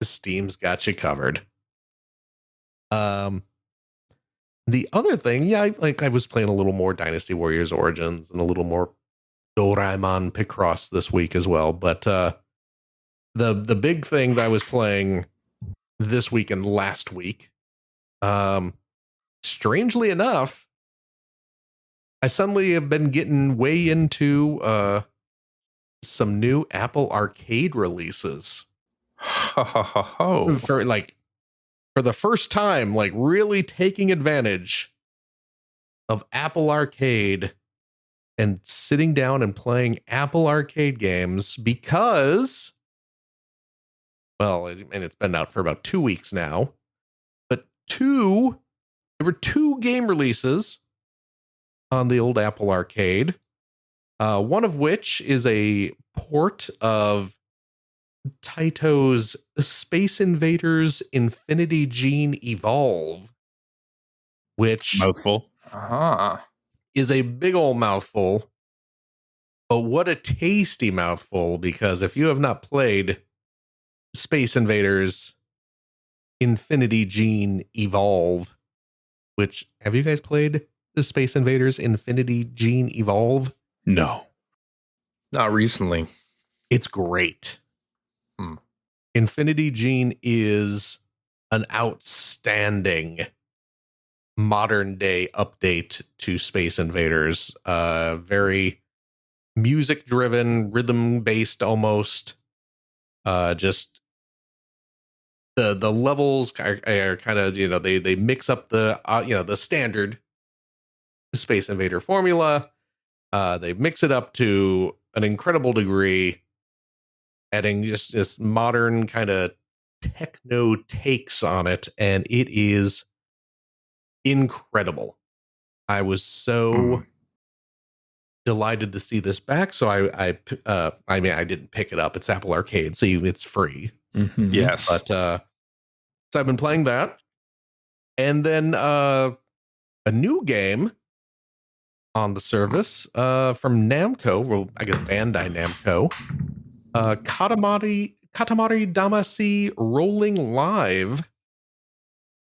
Steam's got you covered. The other thing, I was playing a little more Dynasty Warriors Origins and a little more Doraemon Picross this week as well. But the big thing that I was playing this week and last week, strangely enough, I suddenly have been getting way into some new Apple Arcade releases. For the first time, like really taking advantage of Apple Arcade and sitting down and playing Apple Arcade games because, well, and it's been out for about 2 weeks now, but there were 2 game releases on the old Apple Arcade. One of which is a port of Taito's Space Invaders Infinity Gene Evolve, which mouthful is a big old mouthful. But what a tasty mouthful, because if you have not played Space Invaders Infinity Gene Evolve, which, have you guys played the Space Invaders Infinity Gene Evolve? No. Not recently. It's great. Infinity Gene is an outstanding modern day update to Space Invaders. Very music driven, rhythm based almost. Just the levels are kind of, you know, they mix up the the standard Space Invader formula. They mix it up to an incredible degree, adding just this modern kind of techno takes on it, and it is incredible. I was so delighted to see this back. So I mean, I didn't pick it up. It's Apple Arcade, so it's free. Yes, but so I've been playing that, and then a new game on the service from Namco, well, I guess Bandai Namco, Katamari Damacy Rolling Live,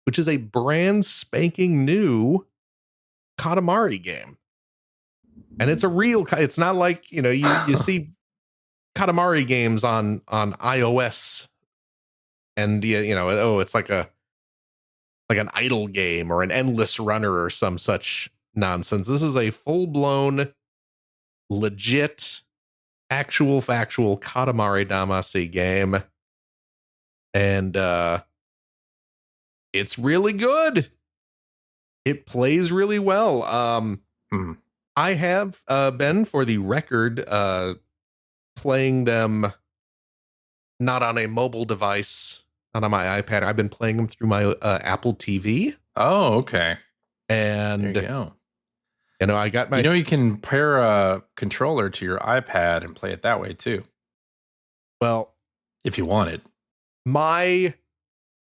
which is a brand spanking new Katamari game. And it's a real, it's not like, you see Katamari games on iOS and it's like an idle game or an endless runner or some such nonsense. This is a full-blown, legit, actual factual Katamari Damacy game. And it's really good. It plays really well. I have been, for the record, playing them not on a mobile device, not on my iPad. I've been playing them through my Apple TV. Oh, okay. And there you go. I got my. You can pair a controller to your iPad and play it that way too. Well, if you wanted. My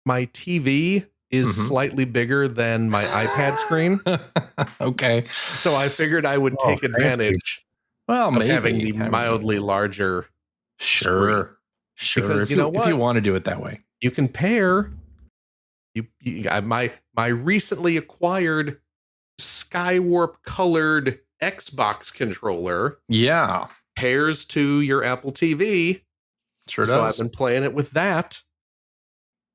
TV is slightly bigger than my iPad screen. Okay. So I figured I would take advantage of having the mildly larger screen. Sure. Because if you want to do it that way. You can pair my recently acquired Skywarp colored Xbox controller. Yeah. Pairs to your Apple TV. Sure does. So I've been playing it with that.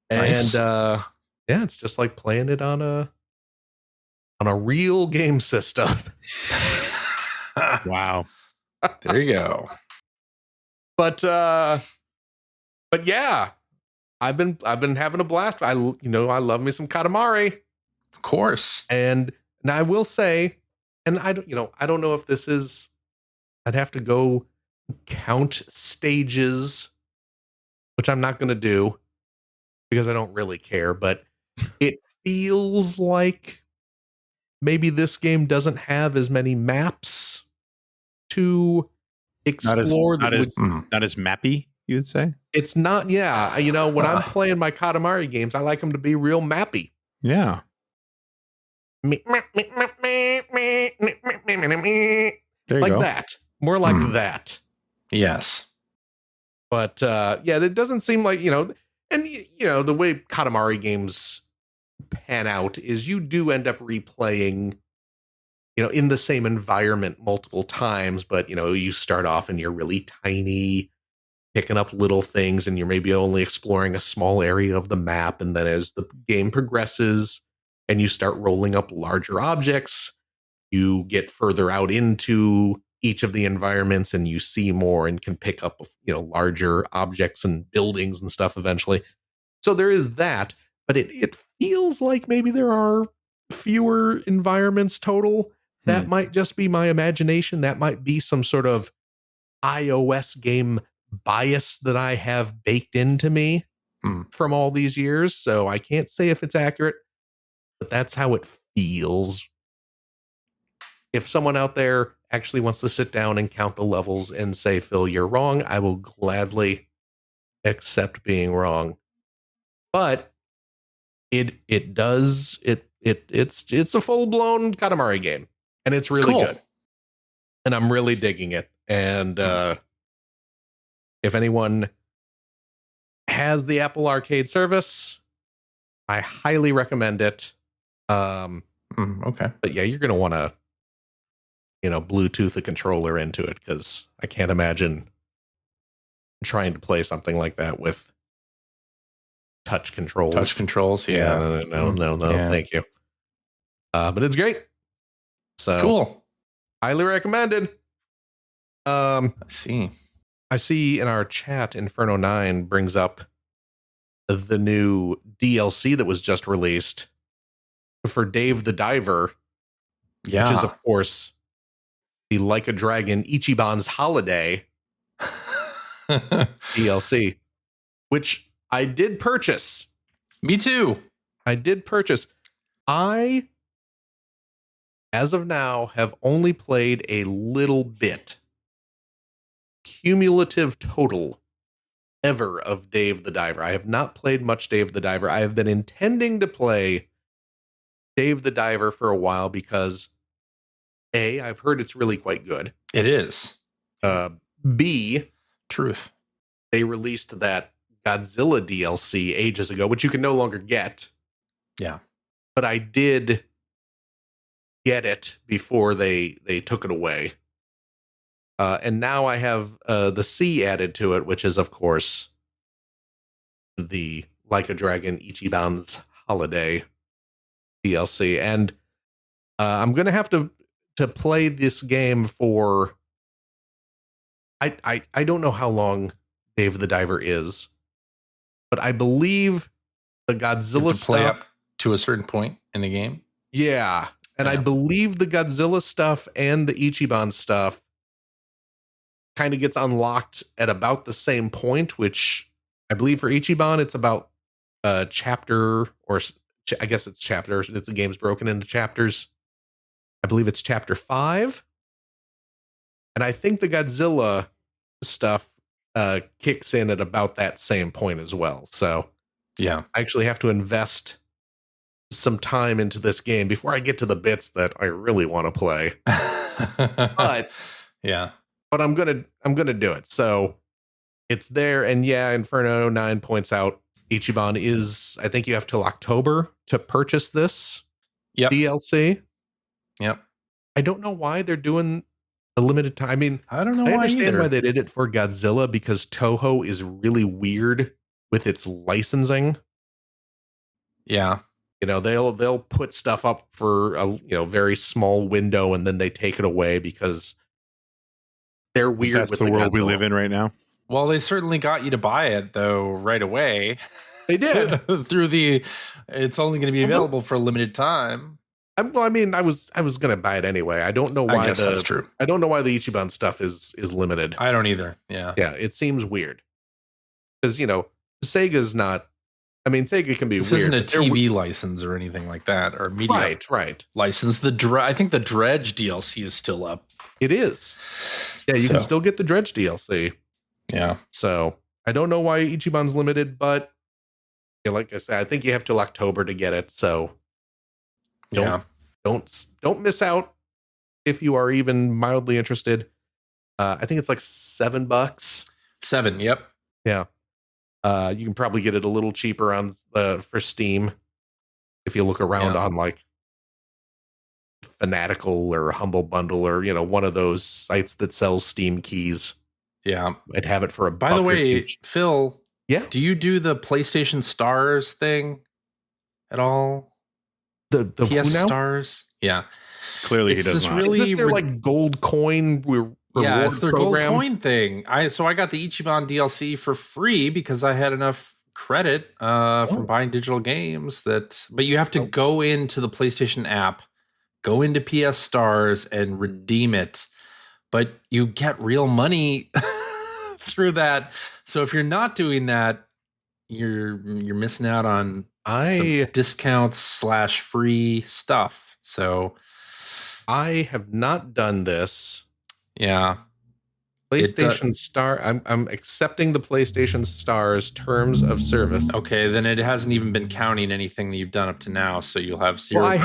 Nice. And it's just like playing it on a real game system. Wow. There you go. But yeah, I've been having a blast. I love me some Katamari. Of course. And I will say, and I don't know if this is, I'd have to go count stages, which I'm not going to do because I don't really care, but it feels like maybe this game doesn't have as many maps to explore. Not as mappy, you would say? It's not, yeah. When I'm playing my Katamari games, I like them to be real mappy. Yeah. Like go. that. More like that. Yes. But it doesn't seem like, and the way Katamari games pan out is you do end up replaying, in the same environment multiple times, but you start off and you're really tiny, picking up little things, and you're maybe only exploring a small area of the map. And then as the game progresses and you start rolling up larger objects, you get further out into each of the environments and you see more and can pick up, larger objects and buildings and stuff eventually. So there is that, but it feels like maybe there are fewer environments total. That might just be my imagination. That might be some sort of iOS game bias that I have baked into me from all these years. So I can't say if it's accurate, but that's how it feels. If someone out there actually wants to sit down and count the levels and say, Phil, you're wrong, I will gladly accept being wrong. But it's a full-blown Katamari game, and it's really good. And I'm really digging it. And if anyone has the Apple Arcade service, I highly recommend it. Okay. But yeah, you're going to want to, Bluetooth a controller into it, because I can't imagine trying to play something like that with touch controls. Touch controls, yeah. No, yeah. Thank you. But it's great. So cool. Highly recommended. I see in our chat, Inferno9 brings up the new DLC that was just released for Dave the Diver. Yeah. Which is, of course, the Like a Dragon Ichiban's Holiday DLC, which I did purchase. Me too. I did purchase. I, as of now, have only played a little bit. Cumulative total ever of Dave the Diver. I have not played much Dave the Diver. I have been intending to play Dave the Diver for a while because A, I've heard it's really quite good. It is. B, truth. They released that Godzilla DLC ages ago, which you can no longer get. Yeah. But I did get it before they took it away. And now I have the C added to it, which is, of course, the Like a Dragon Ichiban's Holiday DLC. And I'm going to have to play this game for... I don't know how long Dave the Diver is, but I believe the Godzilla to play stuff... up to a certain point in the game. Yeah. And I believe the Godzilla stuff and the Ichiban stuff kind of gets unlocked at about the same point, which I believe for Ichiban, it's about chapter, or I guess it's chapters. It's the game's broken into chapters. I believe it's chapter 5. And I think the Godzilla stuff kicks in at about that same point as well. So yeah, I actually have to invest some time into this game before I get to the bits that I really want to play. But yeah, but I'm gonna do it. So it's there, and yeah, Inferno 9 points out Ichiban is, I think you have till October to purchase this DLC. Yep. I don't know why they're doing a limited time. I mean, I don't know I why understand either. why they did it for Godzilla, because Toho is really weird with its licensing. Yeah. You know, they'll put stuff up for a very small window, and then they take it away because they're weird. That's with the world Godzilla. we live in right now. Well, they certainly got you to buy it though right away. They did. Through it's only going to be available for a limited time. I was going to buy it anyway. I don't know why. I guess that's true. I don't know why the Ichiban stuff is limited. I don't either. Yeah. Yeah, it seems weird because Sega's not. I mean, Sega can be this weird. This isn't a TV license or anything like that, or media right license. I think the Dredge DLC is still up. It is. Yeah, you can still get the Dredge DLC. Yeah. So I don't know why Ichiban's limited, but like I said, I think you have till October to get it. So don't miss out if you are even mildly interested. I think it's like $7. $7. Yep. Yeah. You can probably get it a little cheaper on for Steam if you look around on like Fanatical or Humble Bundle or one of those sites that sells Steam keys. Yeah, I'd have it for a buck. By the way, Phil, yeah, do you do the PlayStation Stars thing at all? The PS Stars? Yeah, clearly he does not. Is this their like gold coin? Yeah, it's their program? gold coin thing. So I got the Ichiban DLC for free because I had enough credit from buying digital games. But you have to go into the PlayStation app, go into PS Stars, and redeem it. But you get real money through that. So if you're not doing that, you're missing out on some discounts / free stuff. So I have not done this. Yeah. PlayStation Star. I'm accepting the PlayStation Star's terms of service. Okay, then it hasn't even been counting anything that you've done up to now, so you'll have 0. Well, I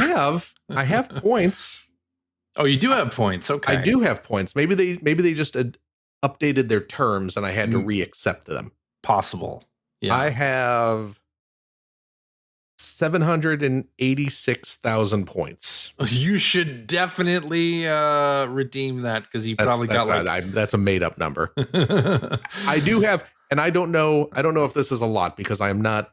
have points. Oh, you do have points. Okay. I do have points. Maybe they just updated their terms and I had to re-accept them. Possible. Yeah. I have 786,000 points. You should definitely redeem that because you probably that's a made up number. I do have, and I don't know if this is a lot because I am not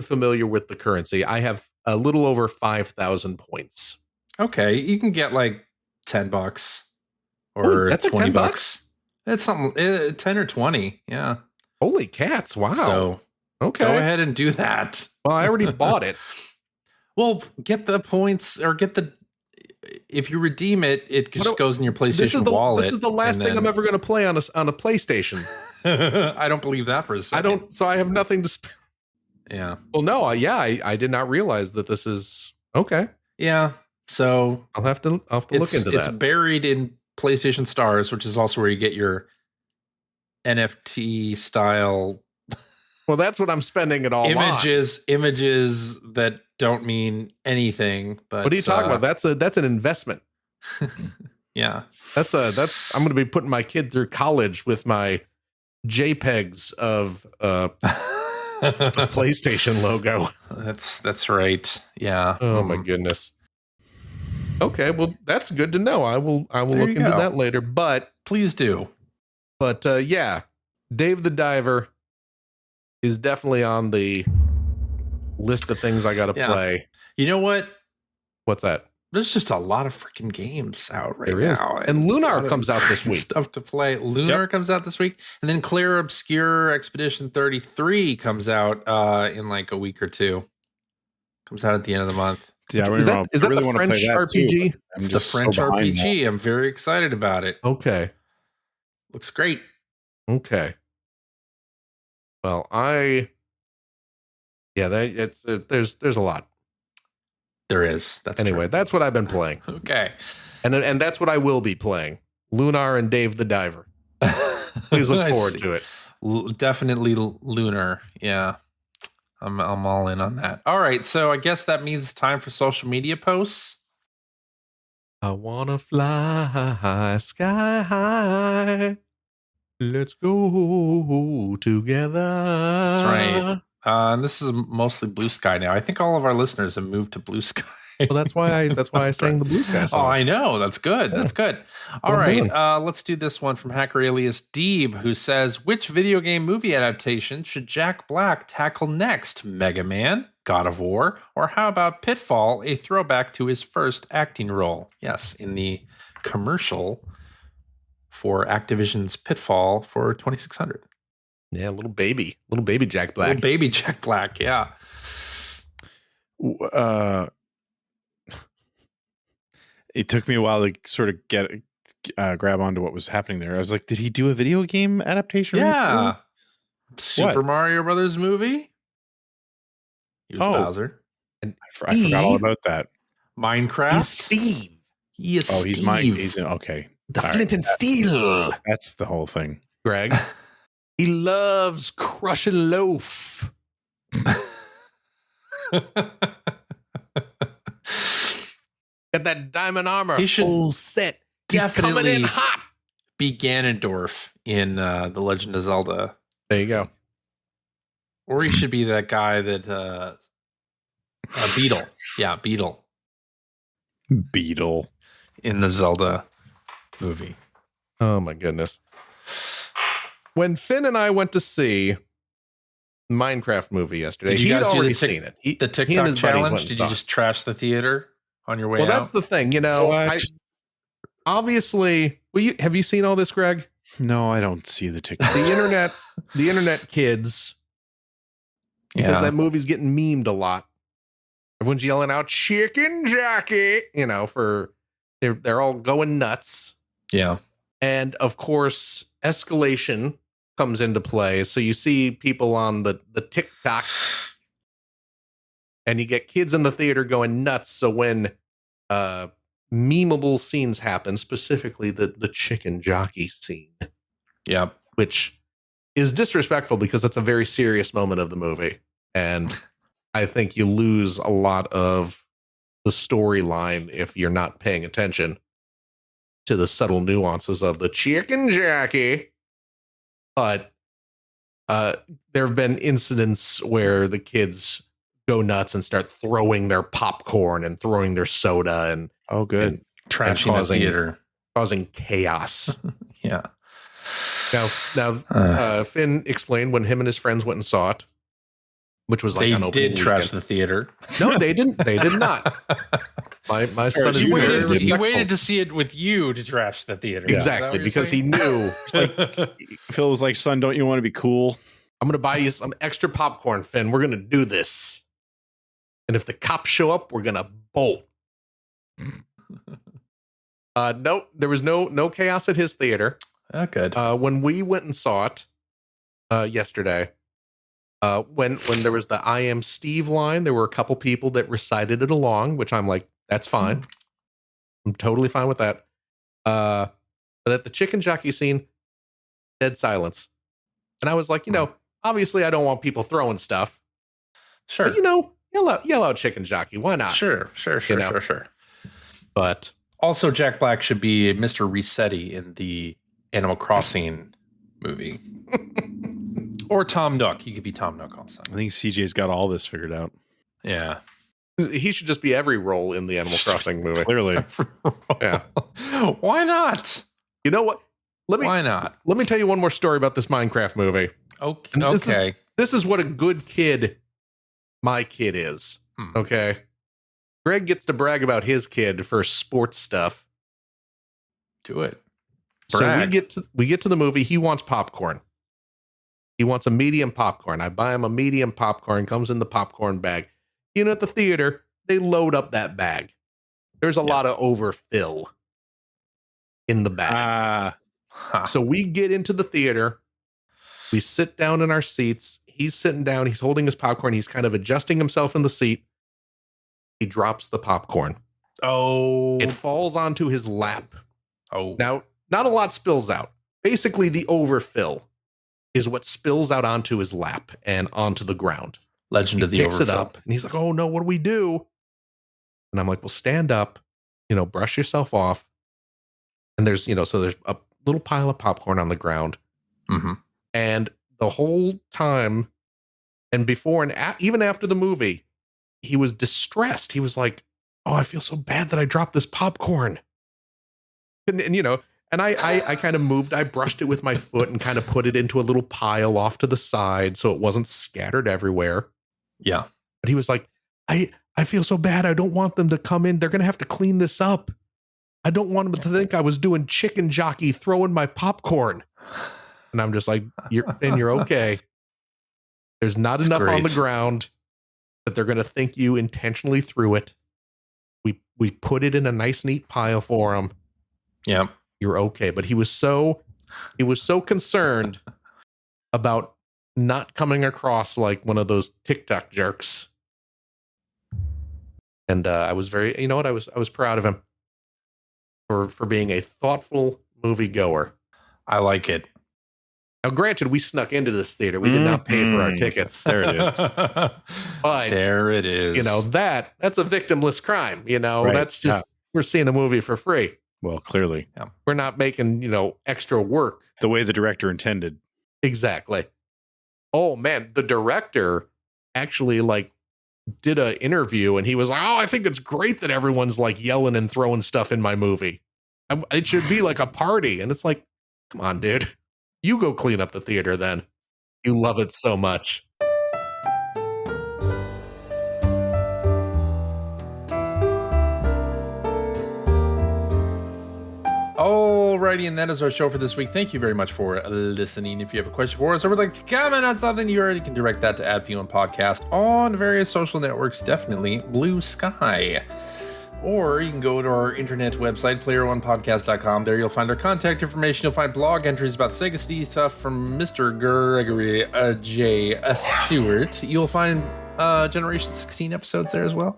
familiar with the currency. I have a little over 5,000 points. Okay, you can get like $10 or that's $20. It's something 10 or 20. Yeah. Holy cats! Wow. So okay, go ahead and do that. Well, I already bought it. Well, get the points or if you redeem it, it just goes in your PlayStation wallet. This is the last thing I'm ever going to play on a PlayStation. I don't believe that for a second. So I have nothing to spend. Yeah. Well, no. I did not realize that this is okay. Yeah. So I'll have to look into that. It's buried in PlayStation Stars, which is also where you get your NFT style. Well, that's what I'm spending it all images that don't mean anything. But what are you talking about? That's an investment. Yeah, I'm going to be putting my kid through college with my JPEGs of the PlayStation logo. That's right. Yeah. Oh my goodness. Okay, well, that's good to know. I will look into that later. But please do. But yeah, Dave the Diver is definitely on the list of things I got to play. You know what? What's that? There's just a lot of freaking games out right there now. And Lunar comes out this week. Stuff to play. Lunar comes out this week. And then Clair Obscure Expedition 33 comes out in like a week or two. Comes out at the end of the month. Yeah, is that the French RPG? It's the French RPG. I'm very excited about it. Okay. Looks great. Okay. Well, there's a lot. There is. That's anyway. True. That's what I've been playing. Okay, and that's what I will be playing. Lunar and Dave the Diver. Please look forward to it. Definitely Lunar. Yeah, I'm all in on that. All right, so I guess that means it's time for social media posts. I wanna fly sky high. Let's go together. That's right. And this is mostly Blue Sky now. I think all of our listeners have moved to Blue Sky. Well, that's why I sang the Blue Sky song. Oh, I know. That's good. That's good. All right. Let's do this one from Hacker Alias Deeb, who says, which video game movie adaptation should Jack Black tackle next? Mega Man, God of War, or how about Pitfall, a throwback to his first acting role? Yes, in the commercial for Activision's Pitfall for 2600. Yeah, little baby Jack Black. Little baby Jack Black, yeah. It took me a while to sort of grab onto what was happening there. I was like, did he do a video game adaptation? Yeah. Recently? Super Mario Brothers movie? He was Bowser. And I forgot all about that. Minecraft? He's Steve. He is Steve. He's okay. The Flint and Steel. That's the whole thing. Greg. He loves crushing loaf. Got that diamond armor. He should full set. Definitely coming in hot. Be Ganondorf in The Legend of Zelda. There you go. Or he should be that guy that Beetle. Yeah, Beetle. Beetle in the Zelda movie. Oh my goodness. When Finn and I went to see the Minecraft movie yesterday, did you guys already seen it. The TikTok challenge? Did you just trash the theater on your way out? Well, that's the thing. You know, obviously, have you seen all this, Greg? No, I don't see the TikTok. The internet kids, because that movie's getting memed a lot. Everyone's yelling out "Chicken Jockey," you know, they're all going nuts. Yeah. And of course, escalation comes into play. So you see people on the TikTok, and you get kids in the theater going nuts. So when memeable scenes happen, specifically the chicken jockey scene, which is disrespectful because that's a very serious moment of the movie, and I think you lose a lot of the storyline if you're not paying attention to the subtle nuances of the chicken jockey. But there have been incidents where the kids go nuts and start throwing their popcorn and throwing their soda and trashing the theater, causing chaos. Yeah. Now, Finn explained when him and his friends went and saw it, which was like they did trash the theater. No, they didn't. They did not. My son he waited to see it with you to trash the theater. Exactly, because he knew. Phil was like, "Son, don't you want to be cool? I'm going to buy you some extra popcorn, Finn. We're going to do this. And if the cops show up, we're going to bolt." No, there was no chaos at his theater. Oh, good. When we went and saw it yesterday, when there was the "I am Steve" line, there were a couple people that recited it along, which I'm like, that's fine. I'm totally fine with that. But at the chicken jockey scene, dead silence. And I was like, obviously I don't want people throwing stuff. Sure. But, yell out chicken jockey. Why not? Sure. But also Jack Black should be Mr. Resetti in the Animal Crossing movie. Or Tom Nook. He could be Tom Nook also. I think CJ's got all this figured out. Yeah. He should just be every role in the Animal Crossing movie. Clearly. Yeah. Why not? You know what? Why not? Let me tell you one more story about this Minecraft movie. Okay. This is what a good kid my kid is. Okay. Greg gets to brag about his kid for sports stuff. Do it. Brag. So we get to the movie. He wants popcorn. He wants a medium popcorn. I buy him a medium popcorn. Comes in the popcorn bag. You know, at the theater, they load up that bag. There's a lot of overfill in the bag. So we get into the theater. We sit down in our seats. He's sitting down. He's holding his popcorn. He's kind of adjusting himself in the seat. He drops the popcorn. Oh. It falls onto his lap. Oh. Now, not a lot spills out. Basically, the overfill is what spills out onto his lap and onto the ground. Legend of the Overfill. He picks it up, and he's like, oh, no, what do we do? And I'm like, well, stand up, brush yourself off. And there's a little pile of popcorn on the ground. Mm-hmm. And the whole time, and before and even after the movie, he was distressed. He was like, oh, I feel so bad that I dropped this popcorn. And I kind of moved. I brushed it with my foot and kind of put it into a little pile off to the side so it wasn't scattered everywhere. Yeah. But he was like, I feel so bad. I don't want them to come in. They're going to have to clean this up. I don't want them to think I was doing chicken jockey throwing my popcorn. And I'm just like, Finn, you're okay. There's not enough on the ground that they're going to think you intentionally threw it. We put it in a nice, neat pile for him. Yeah. You're okay. But he was so concerned about not coming across like one of those TikTok jerks. And I was very, I was proud of him for being a thoughtful moviegoer. I like it. Now, granted, we snuck into this theater. We did not pay for our tickets. There it is. But there it is. That's a victimless crime. Right. That's just, we're seeing a movie for free. Well, clearly. Yeah. We're not making, extra work. The way the director intended. Exactly. Oh, man. The director actually, did an interview, and he was like, oh, I think it's great that everyone's, yelling and throwing stuff in my movie. It should be like a party. And it's like, come on, dude. You go clean up the theater then. You love it so much. Alrighty, and that is our show for this week. Thank you very much for listening. If you have a question for us or would like to comment on something, you already can direct that to @P1 Podcast on various social networks, definitely Blue Sky. Or you can go to our internet website, player1podcast.com. There you'll find our contact information. You'll find blog entries about Sega CD stuff from Mr. Gregory J. Seward. You'll find Generation 16 episodes there as well.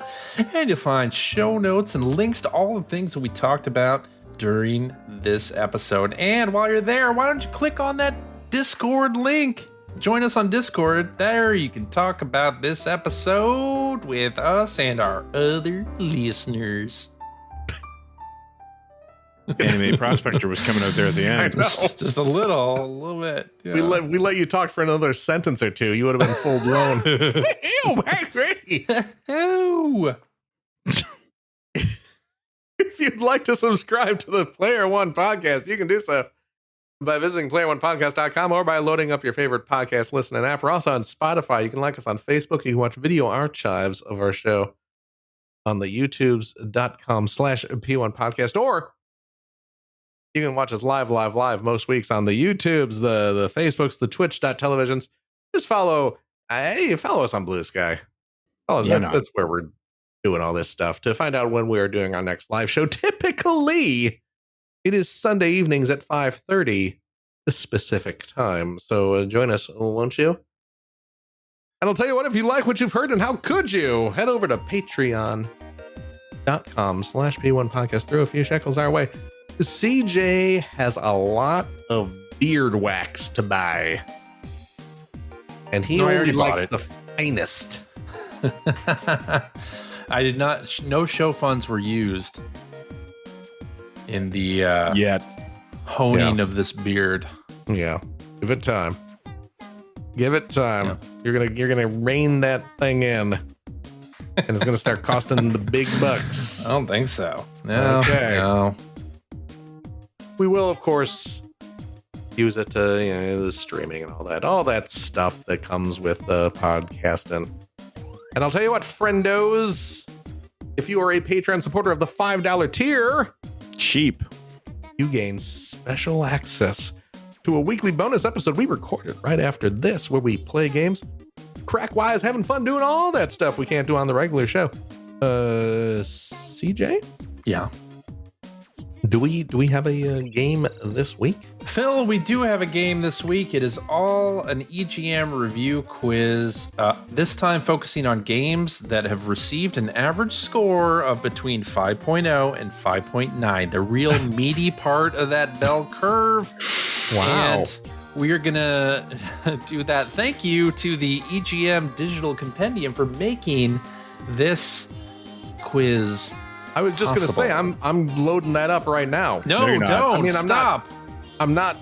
And you'll find show notes and links to all the things that we talked about during this episode. And while you're there, why don't you click on that Discord link? Join us on Discord. There you can talk about this episode with us and our other listeners. Anime Prospector was coming out there at the end. Just a little bit. Yeah. We let you talk for another sentence or two. You would have been full blown. Ew, hey. Ew. If you'd like to subscribe to the Player One Podcast, you can do so by visiting player1podcast.com or by loading up your favorite podcast listening app. We're also on Spotify. You can like us on Facebook. You can watch video archives of our show on the youtubes.com/P1 Podcast, or you can watch us live most weeks on the YouTubes, the Facebooks, the Twitch.televisions. Just follow us on Blue Sky. Follow us. That's where we're doing all this stuff to find out when we are doing our next live show. Typically, it is Sunday evenings at 5:30 Pacific time. So join us, won't you? And I'll tell you what, if you like what you've heard, and how could you, head over to patreon.com/P1 Podcast. Throw a few shekels our way. CJ has a lot of beard wax to buy. And he only likes the finest. I did not. No show funds were used in the honing of this beard. Yeah, give it time. Give it time. Yeah. You're gonna rein that thing in. And it's going to start costing the big bucks. I don't think so. No. Okay. No. We will, of course, use it to, the streaming and all that stuff that comes with podcasting. And I'll tell you what, friendos, if you are a Patreon supporter of the $5 tier, cheap, you gain special access to a weekly bonus episode we recorded right after this, where we play games, crack wise, having fun doing all that stuff we can't do on the regular show. CJ? Yeah. Do we have a game this week? Phil, we do have a game this week. It is all an EGM review quiz, this time focusing on games that have received an average score of between 5.0 and 5.9, the real meaty part of that bell curve. Wow. And we are going to do that. Thank you to the EGM Digital Compendium for making this quiz. I was just going to say, I'm loading that up right now. No, don't. I mean, stop. I'm not.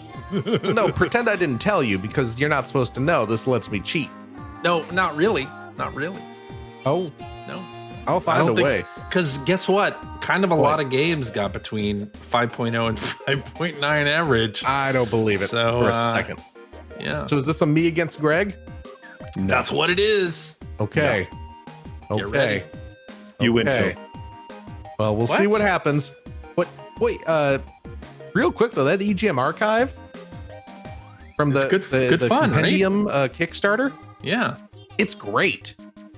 No, pretend I didn't tell you, because you're not supposed to know. This lets me cheat. No, not really. Not really. Oh, no. I'll find a way. Because guess what? Kind of a lot of games got between 5.0 and 5.9 average. I don't believe it for a second. Yeah. So is this a me against Greg? No. That's what it is. Okay. Yeah. Get ready. You win, Phil. Well, we'll see what happens. But wait, real quick though, that EGM archive from the good fun, Compendium Kickstarter. Yeah, it's great.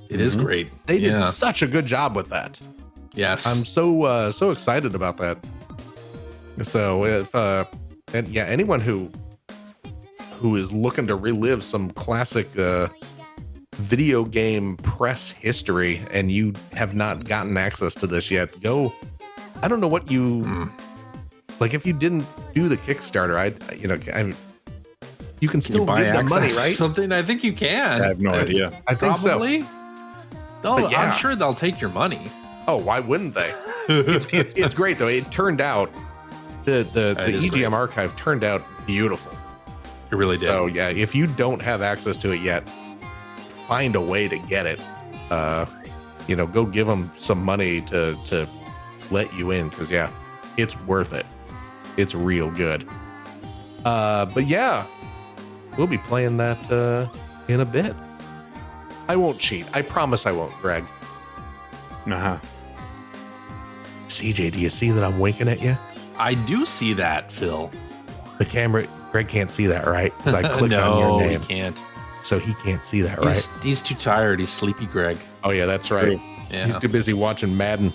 It is great. They did such a good job with that. Yes, I'm so excited about that. So if anyone who is looking to relive some classic video game press history and you have not gotten access to this yet, go. I don't know what you like. If you didn't do the Kickstarter, you can still buy give them money, right? Something. I think you can. I have no idea. I think Probably. So. I'm sure they'll take your money. Oh, why wouldn't they? It's great though. It turned out the EGM archive turned out beautiful. It really did. So yeah, if you don't have access to it yet, find a way to get it. Go give them some money to let you in, because it's worth it. It's real good. But yeah, we'll be playing that in a bit. I won't cheat. I promise I won't, Greg. CJ, do you see that I'm winking at you? I do see that, Phil. The camera, Greg can't see that, right? Because I clicked on your name. No, he can't. So he can't see that, right? He's too tired. He's sleepy, Greg. Oh yeah, that's right. Yeah. He's too busy watching Madden.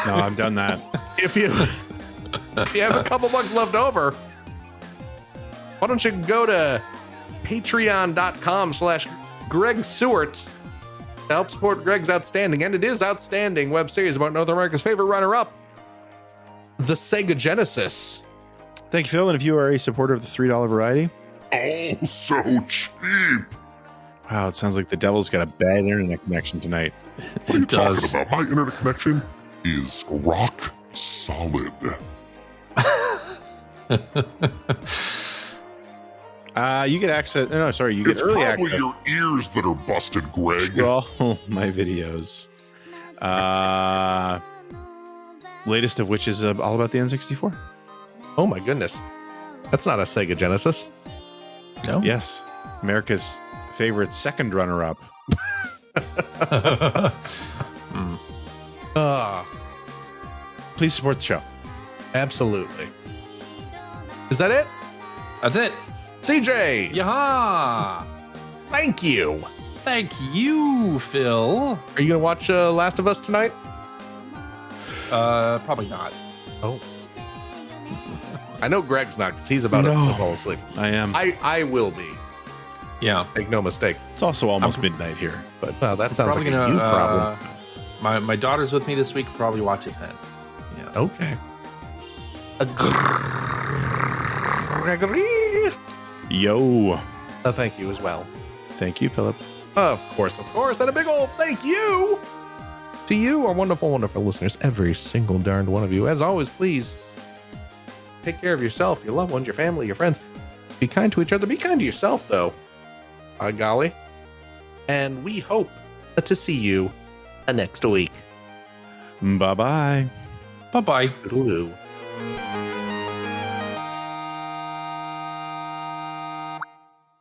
No, I've done that. If you have a couple bucks left over, why don't you go to patreon.com/Greg Seward to help support Greg's outstanding, and it is outstanding, web series about North America's favorite runner-up, the Sega Genesis. Thank you, Phil. And if you are a supporter of the $3 variety, oh, so cheap. Wow, it sounds like the devil's got a bad internet connection tonight. What are you talking about? My internet connection is rock solid. You get access. No, sorry, you get early access. It's probably your ears that are busted, Greg. All my videos. Latest of which is all about the N64. Oh my goodness, that's not a Sega Genesis. No. Yes, America's favorite second runner-up. Please support the show. Absolutely. Is that it? That's it. CJ. Yaha. Thank you. Thank you, Phil. Are you gonna watch Last of Us tonight? Probably not. Oh. I know Greg's not, because he's about to fall asleep. I am. I will be. Yeah. Make no mistake. It's also almost midnight here, but well, that sounds like a you problem. My daughter's with me this week. Probably watch it then. Yeah. Okay. Gregory. Yo. Thank you as well. Thank you, Philip. Of course. And a big old thank you to you, our wonderful, wonderful listeners, every single darned one of you. As always, please take care of yourself, your loved ones, your family, your friends. Be kind to each other. Be kind to yourself, though. By golly. And we hope to see you next week. Bye-bye. Bye-bye. Toodaloo.